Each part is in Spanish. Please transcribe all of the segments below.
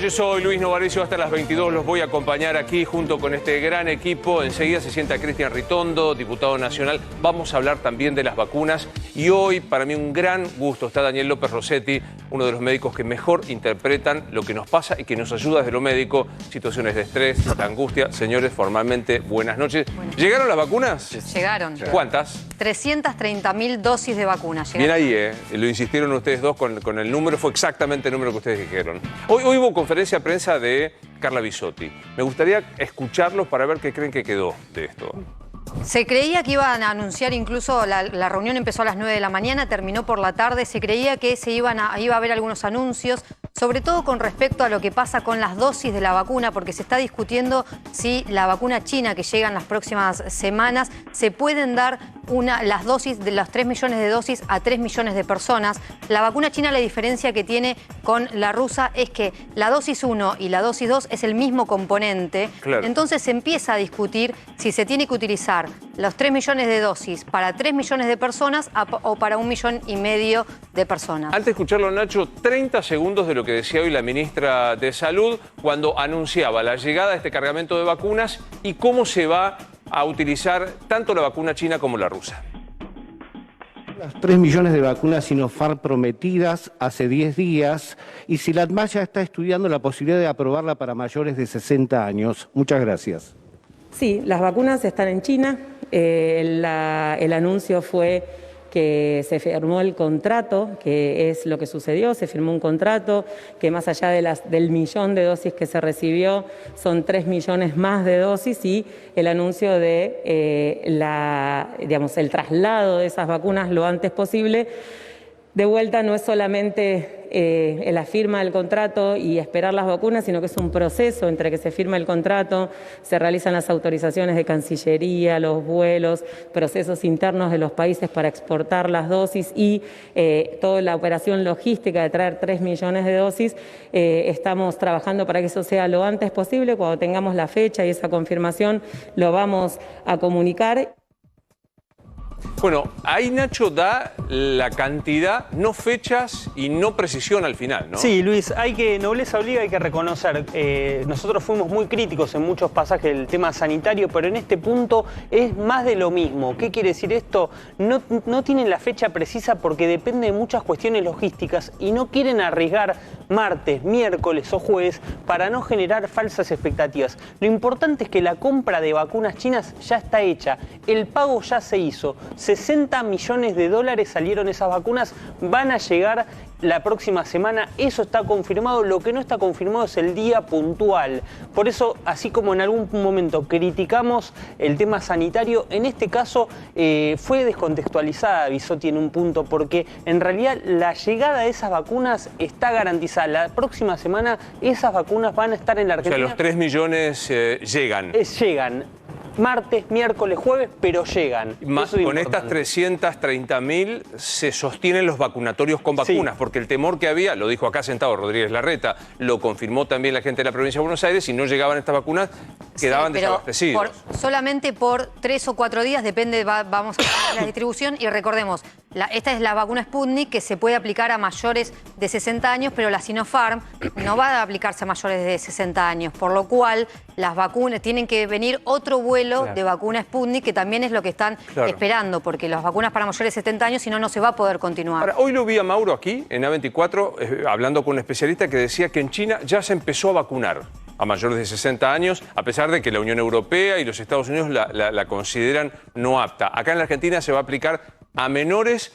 noches, soy Luis Novarecio, hasta las 22 los voy a acompañar aquí junto con este gran equipo. Enseguida se sienta Cristian Ritondo, diputado nacional. Vamos a hablar también de las vacunas y hoy para mí un gran gusto está Daniel López Rossetti, uno de los médicos que mejor interpretan lo que nos pasa y que nos ayuda desde lo médico, situaciones de estrés, de angustia. Señores, formalmente buenas noches. ¿Llegaron las vacunas? Llegaron. ¿Cuántas? 330.000 dosis de vacunas. Bien ahí, lo insistieron ustedes dos con el número, fue exactamente el número que ustedes dijeron. Hoy hubo conferencia de prensa de Carla Bisotti. Me gustaría escucharlos para ver qué creen que quedó de esto. Se creía que iban a anunciar, incluso la reunión empezó a las 9 de la mañana, terminó por la tarde, se creía que iba a haber algunos anuncios, sobre todo con respecto a lo que pasa con las dosis de la vacuna, porque se está discutiendo si la vacuna china que llega en las próximas semanas se pueden dar las dosis de los 3 millones de dosis a 3 millones de personas. La vacuna china, la diferencia que tiene con la rusa es que la dosis 1 y la dosis 2 es el mismo componente. Claro. Entonces se empieza a discutir si se tiene que utilizar los 3 millones de dosis para 3 millones de personas o para 1,5 millones de personas. Antes de escucharlo, Nacho, 30 segundos de lo que decía hoy la ministra de Salud cuando anunciaba la llegada de este cargamento de vacunas y cómo se va a utilizar tanto la vacuna china como la rusa. Las 3 millones de vacunas Sinopharm prometidas hace 10 días y si la ANMAT ya está estudiando la posibilidad de aprobarla para mayores de 60 años. Muchas gracias. Sí, las vacunas están en China. El anuncio fue que se firmó el contrato, que es lo que sucedió, se firmó un contrato que más allá del millón de dosis que se recibió, son 3 millones más de dosis y el anuncio de el traslado de esas vacunas lo antes posible. De vuelta no es solamente la firma del contrato y esperar las vacunas, sino que es un proceso entre que se firma el contrato, se realizan las autorizaciones de Cancillería, los vuelos, procesos internos de los países para exportar las dosis y toda la operación logística de traer 3 millones de dosis. Estamos trabajando para que eso sea lo antes posible. Cuando tengamos la fecha y esa confirmación lo vamos a comunicar. Bueno, ahí Nacho da la cantidad, no fechas y no precisión al final, ¿no? Sí, Luis, nobleza obliga, hay que reconocer. Nosotros fuimos muy críticos en muchos pasajes del tema sanitario, pero en este punto es más de lo mismo. ¿Qué quiere decir esto? No tienen la fecha precisa porque depende de muchas cuestiones logísticas y no quieren arriesgar martes, miércoles o jueves para no generar falsas expectativas. Lo importante es que la compra de vacunas chinas ya está hecha, el pago ya se hizo. 60 millones de dólares salieron esas vacunas, van a llegar la próxima semana, eso está confirmado. Lo que no está confirmado es el día puntual. Por eso, así como en algún momento criticamos el tema sanitario, en este caso fue descontextualizada Bisotti en un punto, porque en realidad la llegada de esas vacunas está garantizada. La próxima semana esas vacunas van a estar en la Argentina. O sea, los 3 millones llegan. Llegan. Martes, miércoles, jueves, pero llegan. Con estas 330.000 se sostienen los vacunatorios con vacunas, sí. Porque el temor que había, lo dijo acá sentado Rodríguez Larreta, lo confirmó también la gente de la provincia de Buenos Aires, si no llegaban estas vacunas, quedaban desabastecidos. Solamente por 3 o 4 días, depende, vamos a ver la distribución, y recordemos, esta es la vacuna Sputnik que se puede aplicar a mayores de 60 años, pero la Sinopharm no va a aplicarse a mayores de 60 años, por lo cual las vacunas tienen que venir otro vuelo de vacuna Sputnik, que también es lo que están esperando, porque las vacunas para mayores de 70 años, si no, no se va a poder continuar. Ahora, hoy lo vi a Mauro aquí, en A24, hablando con un especialista que decía que en China ya se empezó a vacunar a mayores de 60 años, a pesar de que la Unión Europea y los Estados Unidos la consideran no apta. Acá en la Argentina se va a aplicar a menores.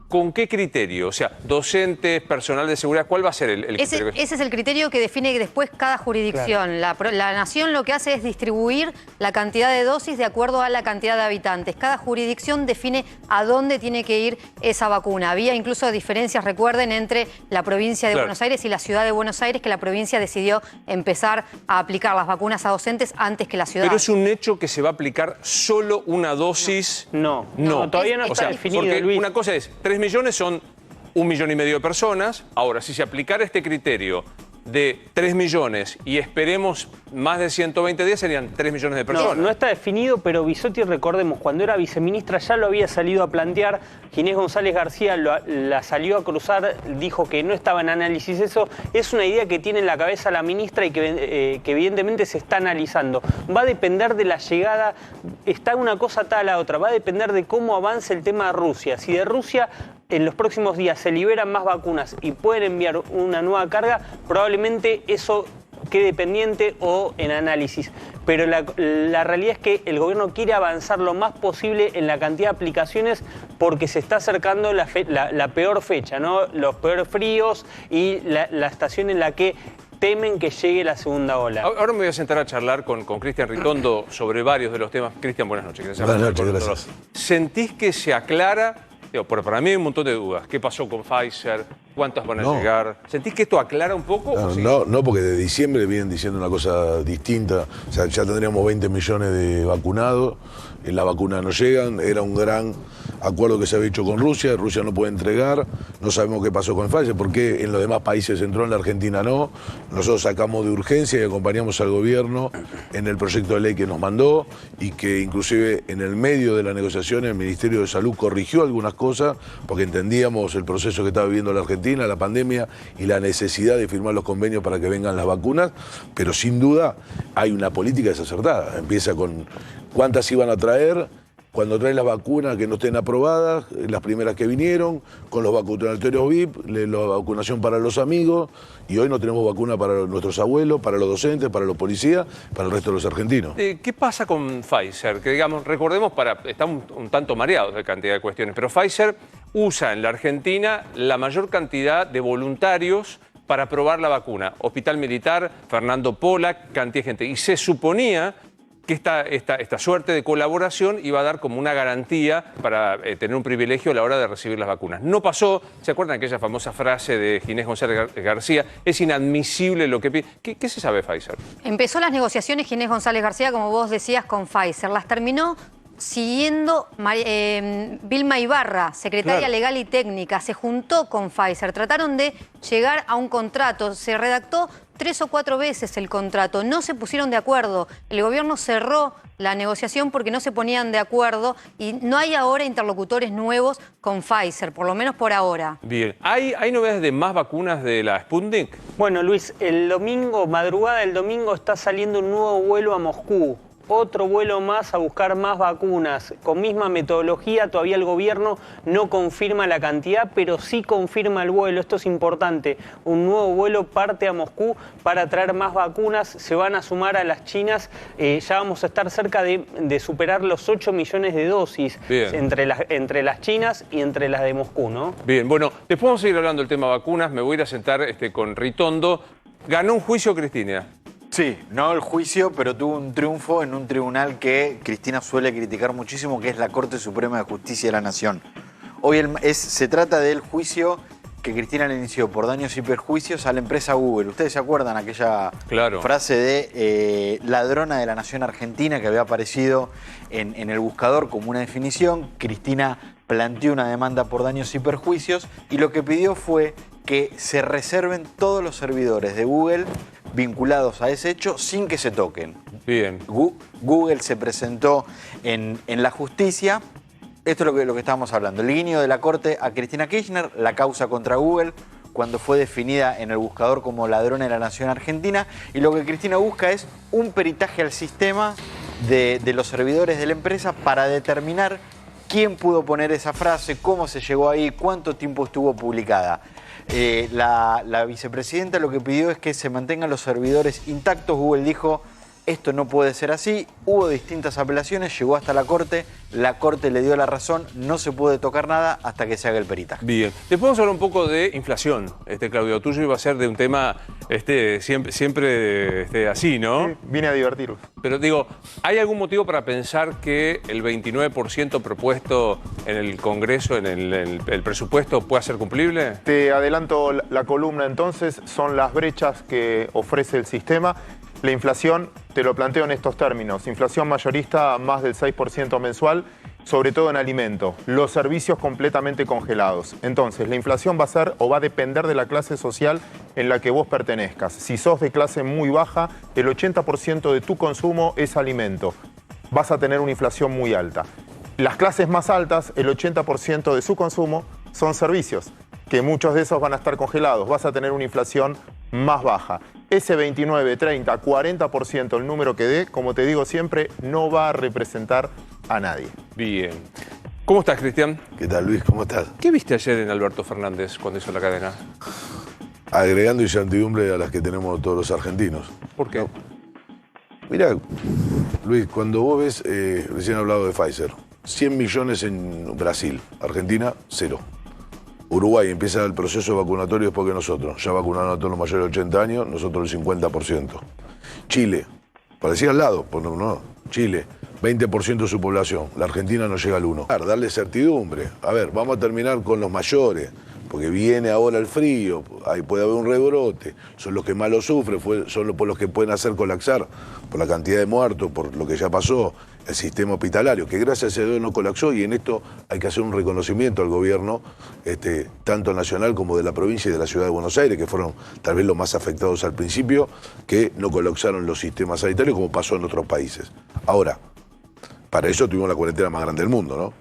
¿Con qué criterio? O sea, docentes, personal de seguridad, ¿cuál va a ser el criterio? Ese es el criterio que define después cada jurisdicción. Claro. La nación lo que hace es distribuir la cantidad de dosis de acuerdo a la cantidad de habitantes. Cada jurisdicción define a dónde tiene que ir esa vacuna. Había incluso diferencias, recuerden, entre la provincia de Buenos Aires y la ciudad de Buenos Aires, que la provincia decidió empezar a aplicar las vacunas a docentes antes que la ciudad. ¿Pero es un hecho que se va a aplicar solo una dosis? No, todavía no está definido, porque Luis. Una cosa es, 3 millones son 1,5 millones de personas. Ahora, si se aplicara este criterio de 3 millones y esperemos más de 120 días, serían 3 millones de personas. No está definido, pero Bisotti, recordemos, cuando era viceministra ya lo había salido a plantear. Ginés González García la salió a cruzar, dijo que no estaba en análisis eso. Es una idea que tiene en la cabeza la ministra y que evidentemente se está analizando. Va a depender de la llegada, está una cosa atada a la otra, va a depender de cómo avance el tema de Rusia. Si de Rusia en los próximos días se liberan más vacunas y pueden enviar una nueva carga, probablemente eso quede pendiente o en análisis. Pero la realidad es que el gobierno quiere avanzar lo más posible en la cantidad de aplicaciones porque se está acercando la peor fecha, ¿no? Los peores fríos y la estación en la que temen que llegue la segunda ola. Ahora me voy a sentar a charlar con Cristian Ritondo sobre varios de los temas. Cristian, buenas noches. Gracias. Buenas noches, gracias. ¿Sentís que se aclara? Para mí hay un montón de dudas. ¿Qué pasó con Pfizer? ¿Cuántas van a llegar? ¿Sentís que esto aclara un poco? No, porque de diciembre vienen diciendo una cosa distinta. O sea, ya tendríamos 20 millones de vacunados. Las vacunas no llegan. Era un gran acuerdo que se había hecho con Rusia. Rusia no puede entregar. No sabemos qué pasó con Pfizer. ¿Por qué en los demás países entró, en la Argentina no? Nosotros sacamos de urgencia y acompañamos al gobierno en el proyecto de ley que nos mandó y que inclusive en el medio de la negociación el Ministerio de Salud corrigió algunas cosas porque entendíamos el proceso que estaba viviendo la Argentina, la pandemia y la necesidad de firmar los convenios para que vengan las vacunas, pero sin duda hay una política desacertada. Empieza con cuántas iban a traer, cuando traen las vacunas que no estén aprobadas, las primeras que vinieron, con los vacunatorios VIP, la vacunación para los amigos, y hoy no tenemos vacuna para nuestros abuelos, para los docentes, para los policías, para el resto de los argentinos. ¿Qué pasa con Pfizer? Que digamos, recordemos, estamos un tanto mareados de cantidad de cuestiones, pero Pfizer usa en la Argentina la mayor cantidad de voluntarios para probar la vacuna. Hospital Militar, Fernando Pola, cantidad de gente. Y se suponía que esta suerte de colaboración iba a dar como una garantía para tener un privilegio a la hora de recibir las vacunas. No pasó. ¿Se acuerdan aquella famosa frase de Ginés González García? Es inadmisible lo que pide. ¿Qué se sabe de Pfizer? Empezó las negociaciones Ginés González García, como vos decías, con Pfizer. Las terminó siguiendo Vilma Ibarra, secretaria legal y técnica. Se juntó con Pfizer. Trataron de llegar a un contrato. Se redactó 3 o 4 veces el contrato. No se pusieron de acuerdo. El gobierno cerró la negociación porque no se ponían de acuerdo y no hay ahora interlocutores nuevos con Pfizer, por lo menos por ahora. Bien. ¿Hay novedades de más vacunas de la Sputnik? Bueno, Luis, el domingo, madrugada del domingo, está saliendo un nuevo vuelo a Moscú. Otro vuelo más a buscar más vacunas. Con misma metodología, todavía el gobierno no confirma la cantidad, pero sí confirma el vuelo. Esto es importante. Un nuevo vuelo parte a Moscú para traer más vacunas. Se van a sumar a las chinas. Ya vamos a estar cerca de superar los 8 millones de dosis entre las chinas y entre las de Moscú, ¿no? Bien, bueno, después vamos a seguir hablando del tema vacunas. Me voy a ir a sentar con Ritondo. ¿Ganó un juicio, Cristina? Sí, no el juicio, pero tuvo un triunfo en un tribunal que Cristina suele criticar muchísimo, que es la Corte Suprema de Justicia de la Nación. Hoy se trata del juicio que Cristina le inició por daños y perjuicios a la empresa Google. ¿Ustedes se acuerdan aquella frase de ladrona de la nación argentina que había aparecido en el buscador como una definición? Cristina planteó una demanda por daños y perjuicios y lo que pidió fue que se reserven todos los servidores de Google vinculados a ese hecho sin que se toquen. Bien. Google se presentó en la justicia. Esto es lo que estábamos hablando. El guiño de la Corte a Cristina Kirchner, la causa contra Google, cuando fue definida en el buscador como ladrona de la nación argentina. Y lo que Cristina busca es un peritaje al sistema de los servidores de la empresa para determinar quién pudo poner esa frase, cómo se llegó ahí, cuánto tiempo estuvo publicada. La vicepresidenta lo que pidió es que se mantengan los servidores intactos. Google dijo, esto no puede ser así. Hubo distintas apelaciones, llegó hasta la Corte le dio la razón, no se puede tocar nada hasta que se haga el peritaje. Bien, después vamos a hablar un poco de inflación. Claudio, tuyo iba a ser de un tema siempre así, ¿no? Sí, vine a divertirlos. Pero digo, ¿hay algún motivo para pensar que el 29% propuesto en el Congreso, en el presupuesto, pueda ser cumplible? Te adelanto la columna entonces, son las brechas que ofrece el sistema. La inflación, te lo planteo en estos términos, inflación mayorista más del 6% mensual, sobre todo en alimentos, los servicios completamente congelados. Entonces, la inflación va a ser o va a depender de la clase social en la que vos pertenezcas. Si sos de clase muy baja, el 80% de tu consumo es alimento. Vas a tener una inflación muy alta. Las clases más altas, el 80% de su consumo son servicios, que muchos de esos van a estar congelados. Vas a tener una inflación más baja. Ese 29, 30, 40%, el número que dé, como te digo siempre, no va a representar a nadie. Bien. ¿Cómo estás, Cristian? ¿Qué tal, Luis? ¿Cómo estás? ¿Qué viste ayer en Alberto Fernández cuando hizo la cadena? Agregando incertidumbre a las que tenemos todos los argentinos. ¿Por qué? No. Mirá, Luis, cuando vos ves, recién he hablado de Pfizer, 100 millones en Brasil, Argentina, 0. Uruguay empieza el proceso vacunatorio después que nosotros. Ya vacunaron a todos los mayores de 80 años, nosotros el 50%. Chile, parecía al lado, pues no, Chile, 20% de su población. La Argentina no llega al 1%. Darle certidumbre. A ver, vamos a terminar con los mayores, porque viene ahora el frío, ahí puede haber un rebrote. Son los que más lo sufren, son por los que pueden hacer colapsar, por la cantidad de muertos, por lo que ya pasó, el sistema hospitalario, que gracias a Dios no colapsó, y en esto hay que hacer un reconocimiento al gobierno, tanto nacional como de la provincia y de la ciudad de Buenos Aires, que fueron tal vez los más afectados al principio, que no colapsaron los sistemas sanitarios como pasó en otros países. Ahora, para eso tuvimos la cuarentena más grande del mundo, ¿no?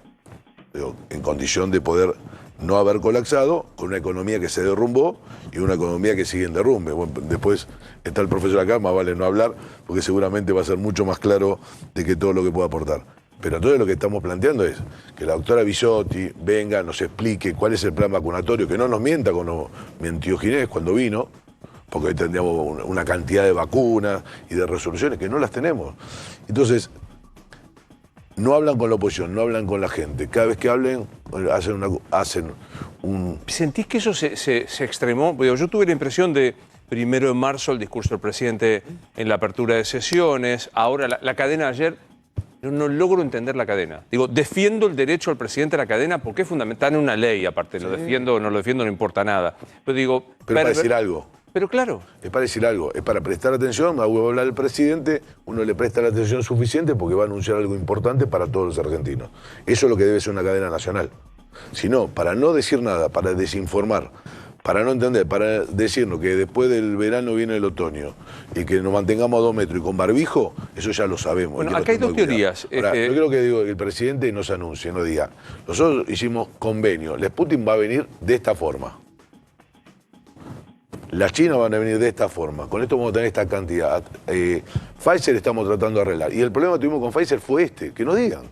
Digo, en condición de poder no haber colapsado, con una economía que se derrumbó y una economía que sigue en derrumbe. Bueno, después está el profesor acá, más vale no hablar, porque seguramente va a ser mucho más claro de que todo lo que pueda aportar. Pero entonces lo que estamos planteando es que la doctora Bisotti venga, nos explique cuál es el plan vacunatorio, que no nos mienta como mintió Ginés cuando vino, porque hoy tendríamos una cantidad de vacunas y de resoluciones que no las tenemos. Entonces, no hablan con la oposición, no hablan con la gente. Cada vez que hablen, hacen un... ¿Sentís que eso se extremó? Yo tuve la impresión de 1 de marzo el discurso del presidente en la apertura de sesiones, ahora la cadena de ayer, no logro entender la cadena. Digo, defiendo el derecho al presidente a la cadena porque es fundamental en una ley, aparte, lo defiendo o no lo defiendo, no importa nada. Pero digo... Pero para decir algo. Pero claro. Es para decir algo, es para prestar atención, va a hablar el presidente, uno le presta la atención suficiente porque va a anunciar algo importante para todos los argentinos. Eso es lo que debe ser una cadena nacional. Si no, para no decir nada, para desinformar, para no entender, para decirnos que después del verano viene el otoño y que nos mantengamos a 2 metros y con barbijo, eso ya lo sabemos. Bueno, acá hay dos teorías. Ahora, yo creo que digo que el presidente no se anuncie, no diga. Nosotros hicimos convenio, el Sputnik va a venir de esta forma. Las chinas van a venir de esta forma, con esto vamos a tener esta cantidad. Pfizer estamos tratando de arreglar. Y el problema que tuvimos con Pfizer fue que nos digan.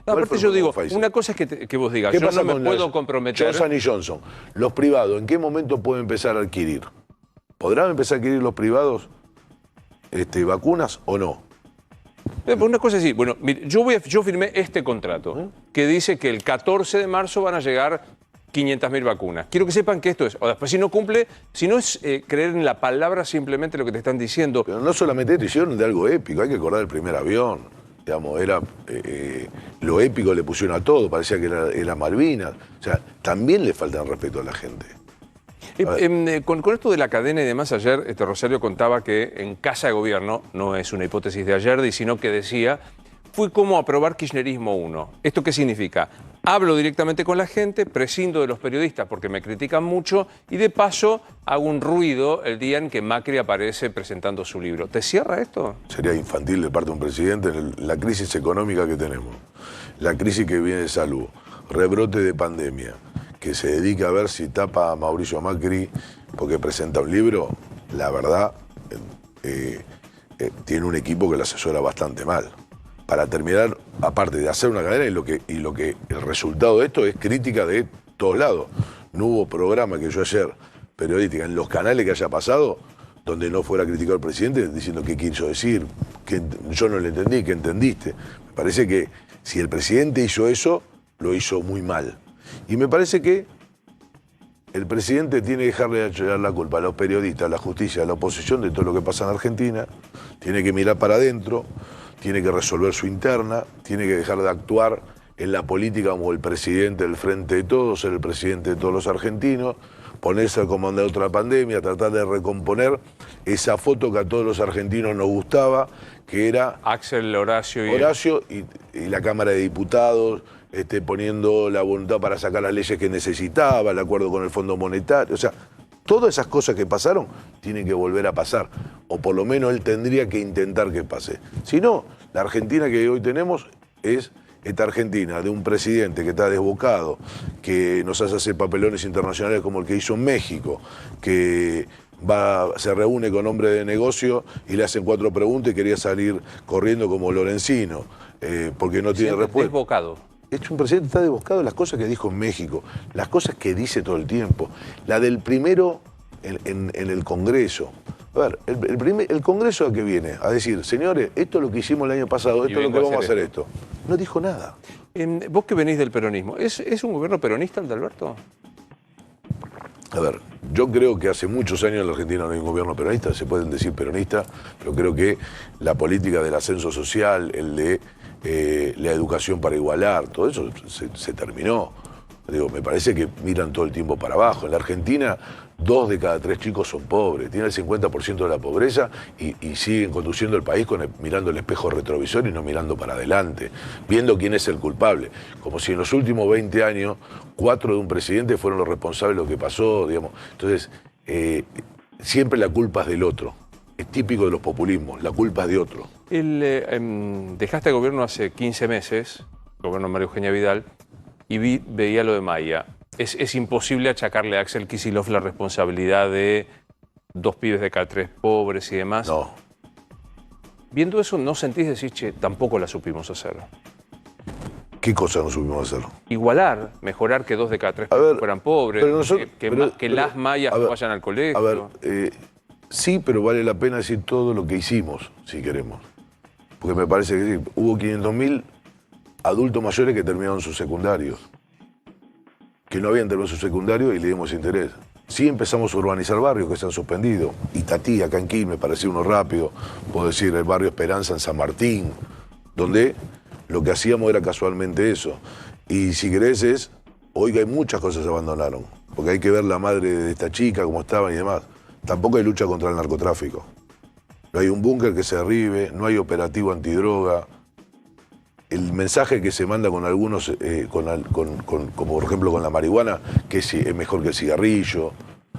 No, aparte yo digo, una cosa es que vos digas, yo no me puedo comprometer. Johnson y Johnson, los privados, ¿en qué momento pueden empezar a adquirir? ¿Podrán empezar a adquirir los privados vacunas o no? Una cosa así, bueno, mire, yo firmé este contrato que dice que el 14 de marzo van a llegar 500.000 vacunas. Quiero que sepan que esto es, o después si no cumple, si no es creer en la palabra simplemente lo que te están diciendo. Pero no solamente esto, hicieron de algo épico, hay que acordar el primer avión, digamos, era lo épico le pusieron a todo, parecía que era Malvinas, o sea, también le faltan respeto a la gente. Con esto de la cadena y demás, ayer Rosario contaba que en Casa de Gobierno, no es una hipótesis de ayer, sino que decía, fue como aprobar Kirchnerismo 1. ¿Esto qué significa? Hablo directamente con la gente, prescindo de los periodistas porque me critican mucho y de paso hago un ruido el día en que Macri aparece presentando su libro. ¿Te cierra esto? Sería infantil de parte de un presidente la crisis económica que tenemos, la crisis que viene de salud, rebrote de pandemia, que se dedica a ver si tapa a Mauricio Macri porque presenta un libro, la verdad, tiene un equipo que lo asesora bastante mal. Para terminar, aparte de hacer una cadena, y lo que el resultado de esto es crítica de todos lados. No hubo programa que yo ayer, periodística, en los canales que haya pasado, donde no fuera criticado al presidente diciendo qué quiso decir, que yo no le entendí, que entendiste. Me parece que si el presidente hizo eso, lo hizo muy mal. Y me parece que el presidente tiene que dejarle de la culpa a los periodistas, a la justicia, a la oposición de todo lo que pasa en Argentina, tiene que mirar para adentro, tiene que resolver su interna, tiene que dejar de actuar en la política como el presidente del frente de todos, ser el presidente de todos los argentinos, ponerse a comandar otra pandemia, tratar de recomponer esa foto que a todos los argentinos nos gustaba, que era Axel, Horacio y la Cámara de Diputados poniendo la voluntad para sacar las leyes que necesitaba, el acuerdo con el Fondo Monetario, o sea, Todas esas cosas que pasaron tienen que volver a pasar, o por lo menos él tendría que intentar que pase. Si no, la Argentina que hoy tenemos es esta Argentina de un presidente que está desbocado, que nos hace hacer papelones internacionales como el que hizo en México, que se reúne con hombres de negocio y le hacen 4 preguntas y quería salir corriendo como Lorenzino, porque no tiene respuesta. Desbocado. Es un presidente que está desbocado en las cosas que dijo en México, las cosas que dice todo el tiempo. La del primero en el Congreso. A ver, el Congreso a qué viene, a decir, señores, esto es lo que hicimos el año pasado, esto es lo que vamos a hacer esto. No dijo nada. Vos que venís del peronismo, ¿es un gobierno peronista el de Alberto? A ver, yo creo que hace muchos años en la Argentina no hay un gobierno peronista, se pueden decir peronista, pero creo que la política del ascenso social, el de la educación para igualar, todo eso se terminó. Digo, me parece que miran todo el tiempo para abajo. En la Argentina, 2 de cada 3 chicos son pobres, tienen el 50% de la pobreza y siguen conduciendo el país mirando el espejo retrovisor y no mirando para adelante, viendo quién es el culpable. Como si en los últimos 20 años, 4 de un presidente fueron los responsables de lo que pasó, digamos. Entonces, siempre la culpa es del otro. Es típico de los populismos, la culpa es de otro. Dejaste el gobierno hace 15 meses, el gobierno de María Eugenia Vidal, y veía lo de Maya. Es imposible achacarle a Axel Kicillof la responsabilidad de 2 pibes de cada 3 pobres y demás. No. Viendo eso, ¿no sentís decir, che, tampoco la supimos hacer? ¿Qué cosa no supimos hacer? Igualar, mejorar que 2 de cada 3 fueran pobres, que las mayas no vayan al colegio. A ver, sí, pero vale la pena decir todo lo que hicimos, si queremos. Porque me parece que sí, hubo 500.000 adultos mayores que terminaron sus secundarios, que no habían terminado sus secundarios y le dimos interés. Sí empezamos a urbanizar barrios que se han suspendido. Itatí, acá en Quilmes, me pareció uno rápido. Puedo decir el barrio Esperanza en San Martín, donde lo que hacíamos era casualmente eso. Y si querés hoy hay muchas cosas que se abandonaron, porque hay que ver la madre de esta chica, cómo estaban y demás. Tampoco hay lucha contra el narcotráfico. No hay un búnker que se derribe, no hay operativo antidroga. El mensaje que se manda con algunos, como por ejemplo con la marihuana, que es mejor que el cigarrillo.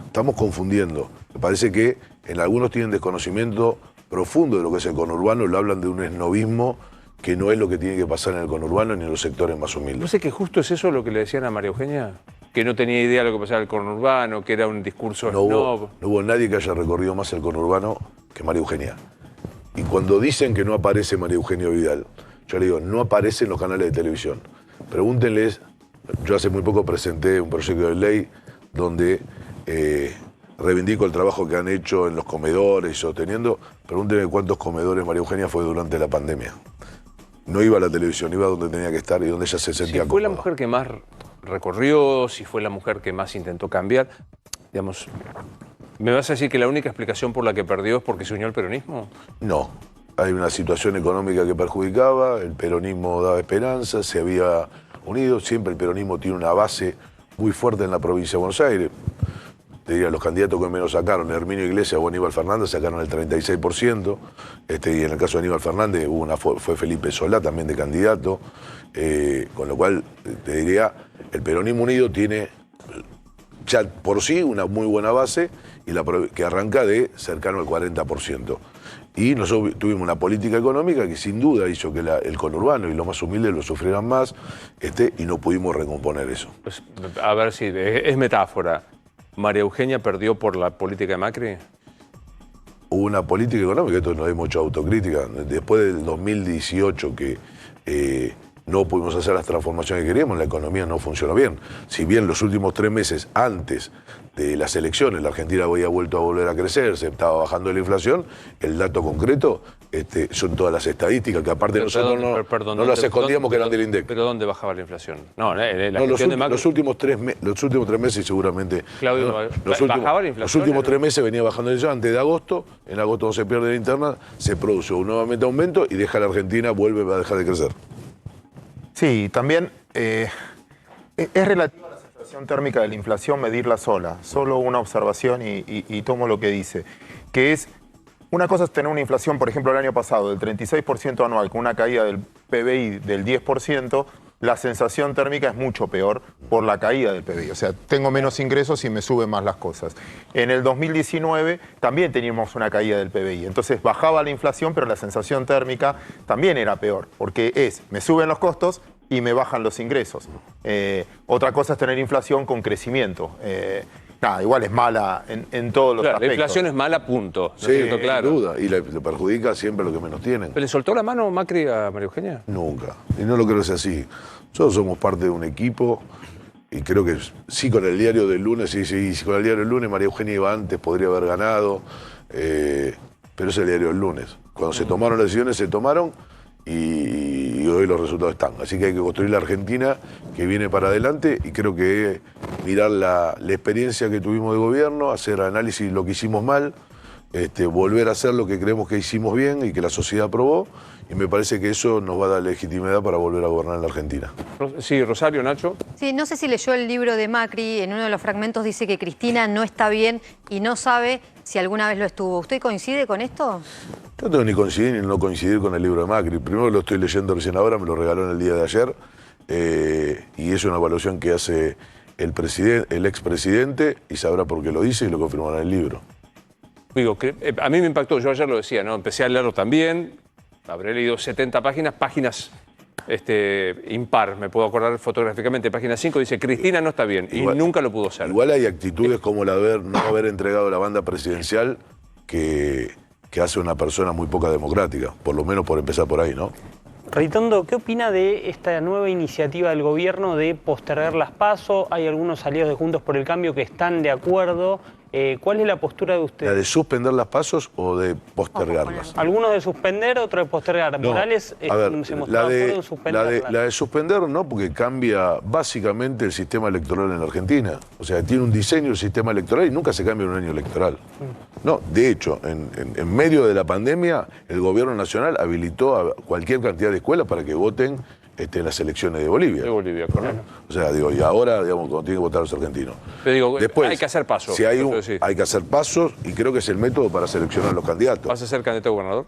Estamos confundiendo. Me parece que en algunos tienen desconocimiento profundo de lo que es el conurbano, lo hablan de un esnovismo que no es lo que tiene que pasar en el conurbano ni en los sectores más humildes. ¿No sé que justo es eso lo que le decían a María Eugenia? Que no tenía idea de lo que pasaba en el conurbano, que era un discurso snob. No hubo nadie que haya recorrido más el conurbano que María Eugenia. Y cuando dicen que no aparece María Eugenia Vidal, yo le digo, no aparece en los canales de televisión. Pregúntenles, yo hace muy poco presenté un proyecto de ley donde reivindico el trabajo que han hecho en los comedores, sosteniendo. Pregúntenme cuántos comedores María Eugenia fue durante la pandemia. No iba a la televisión, iba donde tenía que estar y donde ella se sentía Si fue la cómoda. mujer que más recorrió, si fue la mujer que más intentó cambiar, digamos, ¿me vas a decir que la única explicación por la que perdió es porque se unió al peronismo? No. Hay una situación económica que perjudicaba, el peronismo daba esperanza, se había unido, siempre el peronismo tiene una base muy fuerte en la provincia de Buenos Aires. Te diría, los candidatos que menos sacaron, Herminio Iglesias o Aníbal Fernández, sacaron el 36%, y en el caso de Aníbal Fernández fue Felipe Solá también de candidato, con lo cual te diría, el peronismo unido tiene ya por sí una muy buena base y que arranca de cercano al 40%. Y nosotros tuvimos una política económica que sin duda hizo que el conurbano y los más humildes lo sufrieran más, y no pudimos recomponer eso. Pues, a ver si es metáfora. ¿María Eugenia perdió por la política de Macri? Hubo una política económica, esto no hay mucha autocrítica. Después del 2018 que no pudimos hacer las transformaciones que queríamos, la economía no funcionó bien. Si bien los últimos 3 meses antes de las elecciones la Argentina había vuelto a volver a crecer, se estaba bajando la inflación, el dato concreto son todas las estadísticas que aparte nosotros no las escondíamos que eran del INDEC. ¿Pero dónde bajaba la inflación? No, los últimos 3 meses seguramente. Claudio, ¿bajaba la inflación? Los últimos 3 meses venía bajando la inflación antes de agosto. En agosto se pierde la interna, se produce un nuevamente aumento y deja a la Argentina, vuelve a dejar de crecer. Sí, también es relativa a la sensación térmica de la inflación medirla sola. Solo una observación y tomo lo que dice, que es, una cosa es tener una inflación, por ejemplo, el año pasado del 36% anual con una caída del PBI del 10%, la sensación térmica es mucho peor por la caída del PBI. O sea, tengo menos ingresos y me suben más las cosas. En el 2019 también teníamos una caída del PBI. Entonces bajaba la inflación, pero la sensación térmica también era peor, porque me suben los costos y me bajan los ingresos. Otra cosa es tener inflación con crecimiento. Nada, igual es mala en todos los aspectos. La inflación es mala, punto. Sí, claro. Sin duda. Y le perjudica siempre a los que menos tienen. ¿Le soltó la mano Macri a María Eugenia? Nunca. Y no lo creo que sea así. Nosotros somos parte de un equipo y creo que sí con el diario del lunes, sí, con el diario del lunes María Eugenia iba antes, podría haber ganado, pero es el diario del lunes. Cuando se tomaron las decisiones, se tomaron y hoy los resultados están. Así que hay que construir la Argentina que viene para adelante y creo que mirar la experiencia que tuvimos de gobierno, hacer análisis de lo que hicimos mal, volver a hacer lo que creemos que hicimos bien y que la sociedad aprobó, y me parece que eso nos va a dar legitimidad para volver a gobernar en la Argentina. Sí, Rosario, Nacho. Sí, no sé si leyó el libro de Macri, en uno de los fragmentos dice que Cristina no está bien y no sabe si alguna vez lo estuvo. ¿Usted coincide con esto? Yo no tengo ni coincidir ni no coincidir con el libro de Macri. Primero lo estoy leyendo recién ahora, me lo regaló en el día de ayer, y es una evaluación que hace el expresidente y sabrá por qué lo dice y lo confirmará en el libro. Digo, que a mí me impactó, yo ayer lo decía, ¿no? Empecé a leerlo también, habré leído 70 páginas impar, me puedo acordar fotográficamente, página 5 dice Cristina no está bien, igual, y nunca lo pudo ser. Igual hay actitudes como la de no haber entregado la banda presidencial que hace una persona muy poca democrática, por lo menos por empezar por ahí, ¿no? Ritondo, ¿qué opina de esta nueva iniciativa del gobierno de postergar las PASO? Hay algunos aliados de Juntos por el Cambio que están de acuerdo. ¿Cuál es la postura de ustedes? ¿La de suspender las PASos o de postergarlas? Algunos de suspender, otros de postergar. No, Morales se mostró de acuerdo en suspenderlas. La de suspender no, porque cambia básicamente el sistema electoral en la Argentina. O sea, tiene un diseño el sistema electoral y nunca se cambia en un año electoral. No, de hecho, en medio de la pandemia, el gobierno nacional habilitó a cualquier cantidad de escuelas para que voten en las elecciones de Bolivia. De Bolivia, correcto. O sea, digo, y ahora, digamos, cuando tienen que votar los argentinos. Pero digo, después, hay que hacer pasos. Si hay que hacer pasos y creo que es el método para seleccionar los candidatos. ¿Vas a ser candidato a gobernador?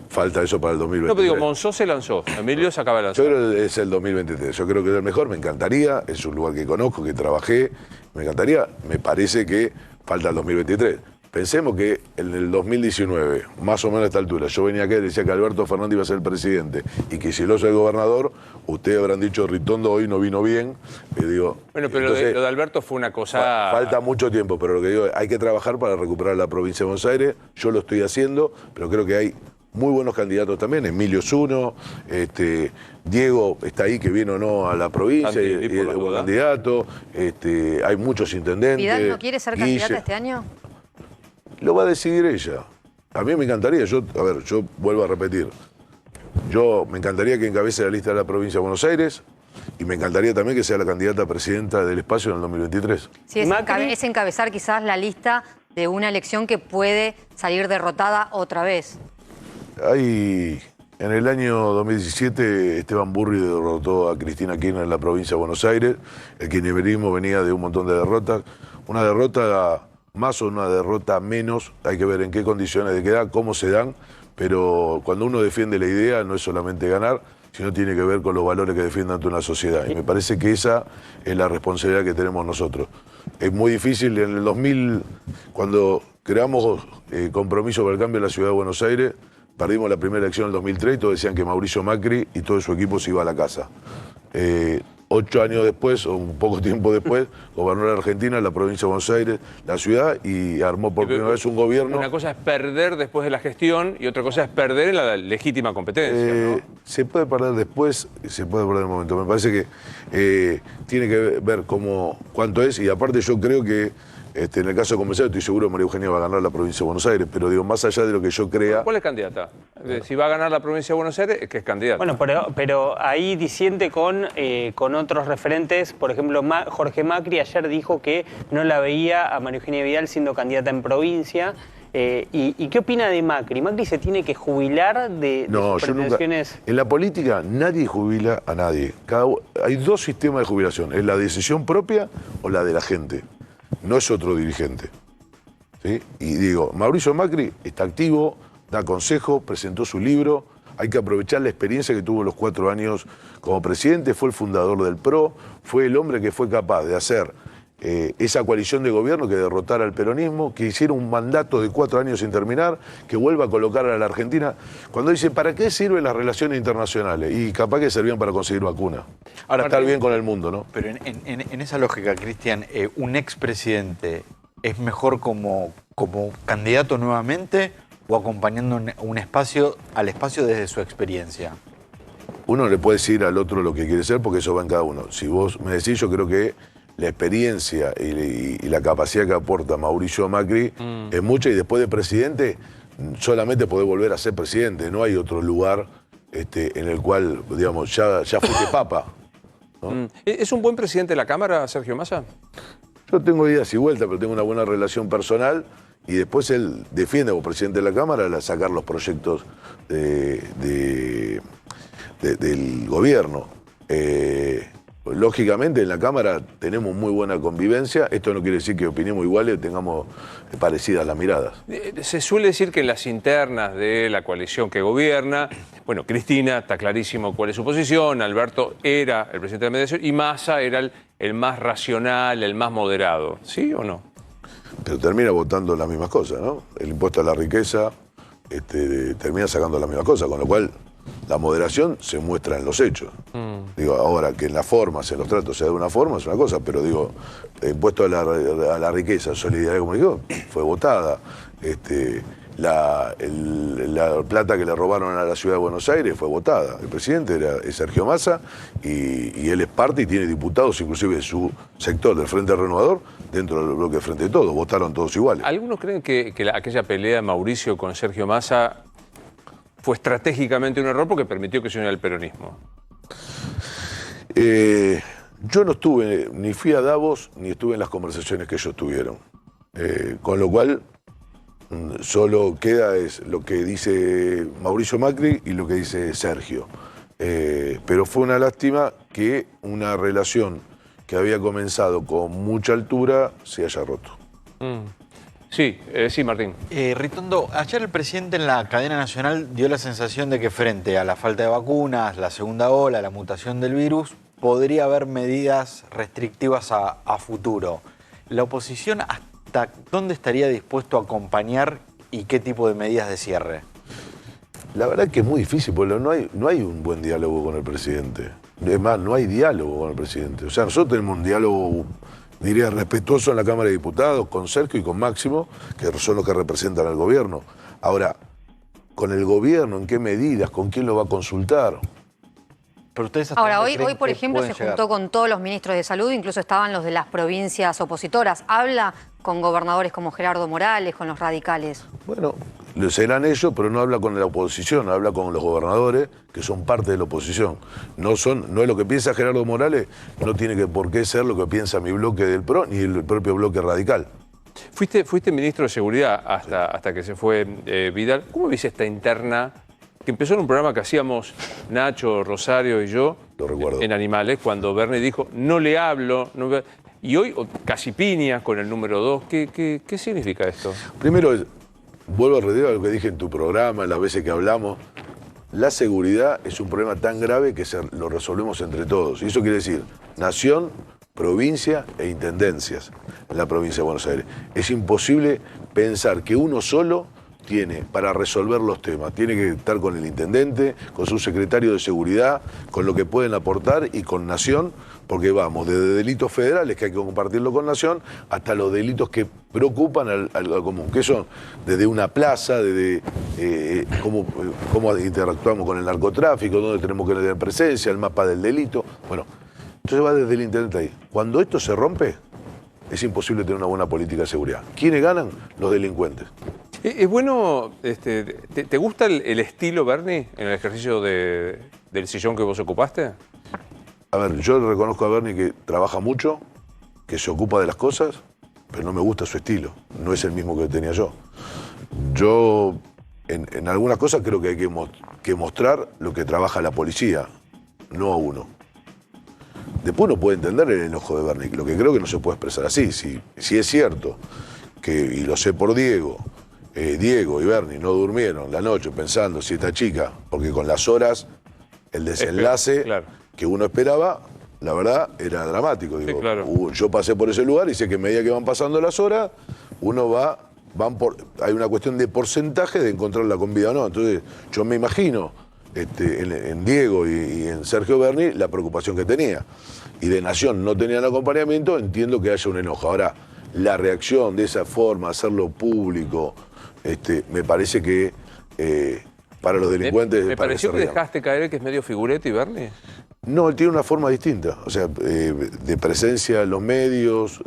Falta eso para el 2023. No, pero digo, Monzó se lanzó, Emilio se acaba de lanzar. Yo creo que es el 2023. Yo creo que es el mejor, me encantaría, es un lugar que conozco, que trabajé, me encantaría, me parece que falta el 2023. Pensemos que en el 2019, más o menos a esta altura, yo venía acá y decía que Alberto Fernández iba a ser el presidente y que si lo es el gobernador, ustedes habrán dicho Ritondo hoy no vino bien. Y digo, bueno, pero entonces, lo de Alberto fue una cosa... Falta mucho tiempo, pero lo que digo es hay que trabajar para recuperar la provincia de Buenos Aires. Yo lo estoy haciendo, pero creo que hay muy buenos candidatos también. Emilio es uno, Diego está ahí que viene o no a la provincia y es un buen candidato. Hay muchos intendentes. ¿Vidal no quiere ser candidata este año? Lo va a decidir ella. A mí me encantaría, yo vuelvo a repetir, yo me encantaría que encabece la lista de la provincia de Buenos Aires y me encantaría también que sea la candidata a presidenta del espacio en el 2023. Sí, es encabezar quizás la lista de una elección que puede salir derrotada otra vez. En el año 2017 Esteban Burri derrotó a Cristina Kirchner en la provincia de Buenos Aires. El kirchnerismo venía de un montón de derrotas. Una derrota más o una derrota menos, hay que ver en qué condiciones de quedar, cómo se dan, pero cuando uno defiende la idea no es solamente ganar, sino tiene que ver con los valores que defiende ante una sociedad. Y me parece que esa es la responsabilidad que tenemos nosotros. Es muy difícil, en el 2000, cuando creamos Compromiso por el Cambio en la Ciudad de Buenos Aires, perdimos la primera elección en el 2003 y todos decían que Mauricio Macri y todo su equipo se iba a la casa. 8 años después, o un poco tiempo después, gobernó la Argentina, la provincia de Buenos Aires, la ciudad, y armó por primera vez un gobierno. Una cosa es perder después de la gestión y otra cosa es perder en la legítima competencia, ¿no? Se puede perder después y se puede perder en el momento. Me parece que tiene que ver cuánto es, y aparte yo creo que en el caso de Comensal estoy seguro que María Eugenia va a ganar la provincia de Buenos Aires, pero digo, más allá de lo que yo crea... ¿Cuál es candidata? Si va a ganar la provincia de Buenos Aires, es que es candidata. Bueno, pero ahí disiente con otros referentes. Por ejemplo, Jorge Macri ayer dijo que no la veía a María Eugenia Vidal siendo candidata en provincia. ¿Y qué opina de Macri? ¿Macri se tiene que jubilar de sus pretensiones? Nunca. En la política nadie jubila a nadie. Hay dos sistemas de jubilación, es la decisión propia o la de la gente. No es otro dirigente. ¿Sí? Y digo, Mauricio Macri está activo, da consejo, presentó su libro, hay que aprovechar la experiencia que tuvo los 4 años como presidente, fue el fundador del PRO, fue el hombre que fue capaz de hacer esa coalición de gobierno que derrotara al peronismo, que hiciera un mandato de 4 años sin terminar, que vuelva a colocar a la Argentina. Cuando dice, ¿para qué sirven las relaciones internacionales? Y capaz que servían para conseguir vacunas. Ahora, estar bien con el mundo, ¿no? Pero en esa lógica, Cristian, ¿un expresidente es mejor como candidato nuevamente o acompañando al espacio desde su experiencia? Uno le puede decir al otro lo que quiere ser porque eso va en cada uno. Si vos me decís, yo creo que la experiencia y la capacidad que aporta Mauricio Macri es mucha, y después de presidente solamente podés volver a ser presidente. No hay otro lugar en el cual, digamos, ya fuiste papa, ¿no? ¿Es un buen presidente de la Cámara, Sergio Massa? Yo tengo idas y vueltas, pero tengo una buena relación personal, y después él defiende como presidente de la Cámara sacar los proyectos del gobierno. Lógicamente en la Cámara tenemos muy buena convivencia. Esto no quiere decir que opinemos iguales, tengamos parecidas las miradas. Se suele decir que en las internas de la coalición que gobierna, bueno, Cristina está clarísimo cuál es su posición, Alberto era el presidente de la mediación y Massa era el más racional, el más moderado. ¿Sí o no? Pero termina votando las mismas cosas, ¿no? El impuesto a la riqueza termina sacando las mismas cosas, con lo cual la moderación se muestra en los hechos. Digo, ahora que en las formas, en los tratos sea de una forma, es una cosa, pero digo, el impuesto a la riqueza, solidaridad, como digo, fue votada. La plata que le robaron a la ciudad de Buenos Aires fue votada. El presidente es Sergio Massa y él es parte y tiene diputados, inclusive de su sector, del Frente Renovador, dentro del bloque de Frente de Todos. Votaron todos iguales. ¿Algunos creen que aquella pelea de Mauricio con Sergio Massa fue estratégicamente un error porque permitió que se uniera el peronismo? Yo no estuve, ni fui a Davos, ni estuve en las conversaciones que ellos tuvieron. Con lo cual, solo queda es lo que dice Mauricio Macri y lo que dice Sergio. Pero fue una lástima que una relación que había comenzado con mucha altura se haya roto. Sí, sí, Martín. Ritondo, ayer el presidente en la cadena nacional dio la sensación de que frente a la falta de vacunas, la segunda ola, la mutación del virus, podría haber medidas restrictivas a futuro. ¿La oposición hasta dónde estaría dispuesto a acompañar y qué tipo de medidas de cierre? La verdad que es muy difícil, porque no hay un buen diálogo con el presidente. Es más, no hay diálogo con el presidente. O sea, nosotros tenemos un diálogo, diría, respetuoso en la Cámara de Diputados, con Sergio y con Máximo, que son los que representan al gobierno. Ahora, con el gobierno, ¿en qué medidas? ¿Con quién lo va a consultar? Pero ustedes ahora, hoy por ejemplo, se juntó con todos los ministros de salud, incluso estaban los de las provincias opositoras. ¿Habla con gobernadores como Gerardo Morales, con los radicales? Bueno, lo serán ellos, pero no habla con la oposición, habla con los gobernadores, que son parte de la oposición. No es lo que piensa Gerardo Morales, no tiene por qué ser lo que piensa mi bloque del PRO, ni el propio bloque radical. Fuiste ministro de Seguridad hasta que se fue Vidal. ¿Cómo viste esta interna que empezó en un programa que hacíamos Nacho, Rosario y yo? Lo recuerdo. En Animales, cuando Bernie dijo, no le hablo. Y hoy casi piña con el número 2. ¿Qué significa esto? Primero, vuelvo a reiterar lo que dije en tu programa, las veces que hablamos. La seguridad es un problema tan grave que lo resolvemos entre todos. Y eso quiere decir nación, provincia e intendencias en la provincia de Buenos Aires. Es imposible pensar que uno solo tiene para resolver los temas. Tiene que estar con el intendente, con su secretario de seguridad, con lo que pueden aportar y con Nación, porque vamos desde delitos federales, que hay que compartirlo con Nación, hasta los delitos que preocupan al común, que son desde una plaza, desde cómo interactuamos con el narcotráfico, dónde tenemos que tener presencia, el mapa del delito. Bueno, entonces va desde el intendente ahí. Cuando esto se rompe, es imposible tener una buena política de seguridad. ¿Quiénes ganan? Los delincuentes. Es bueno, ¿te gusta el estilo, Bernie, en el ejercicio del sillón que vos ocupaste? A ver, yo reconozco a Bernie que trabaja mucho, que se ocupa de las cosas, pero no me gusta su estilo. No es el mismo que tenía yo. Yo, en algunas cosas, creo que hay que mostrar lo que trabaja la policía, no a uno. Después uno puede entender el enojo de Bernie, lo que creo que no se puede expresar así. Si es cierto, y lo sé por Diego, Diego y Bernie no durmieron la noche pensando si esta chica, porque con las horas, el desenlace claro. que uno esperaba, la verdad, era dramático. Digo, Sí, claro. Yo pasé por ese lugar y sé que a medida que van pasando las horas, uno hay una cuestión de porcentaje de encontrarla con vida o no. Entonces, yo me imagino en Diego y en Sergio Berni la preocupación que tenía. Y de Nación no tenían acompañamiento, entiendo que haya un enojo. Ahora, la reacción de esa forma, hacerlo público, me parece que para los delincuentes... Me pareció que rían. dejaste caer que es medio figurete y Berni. No, él tiene una forma distinta, o sea, de presencia en los medios,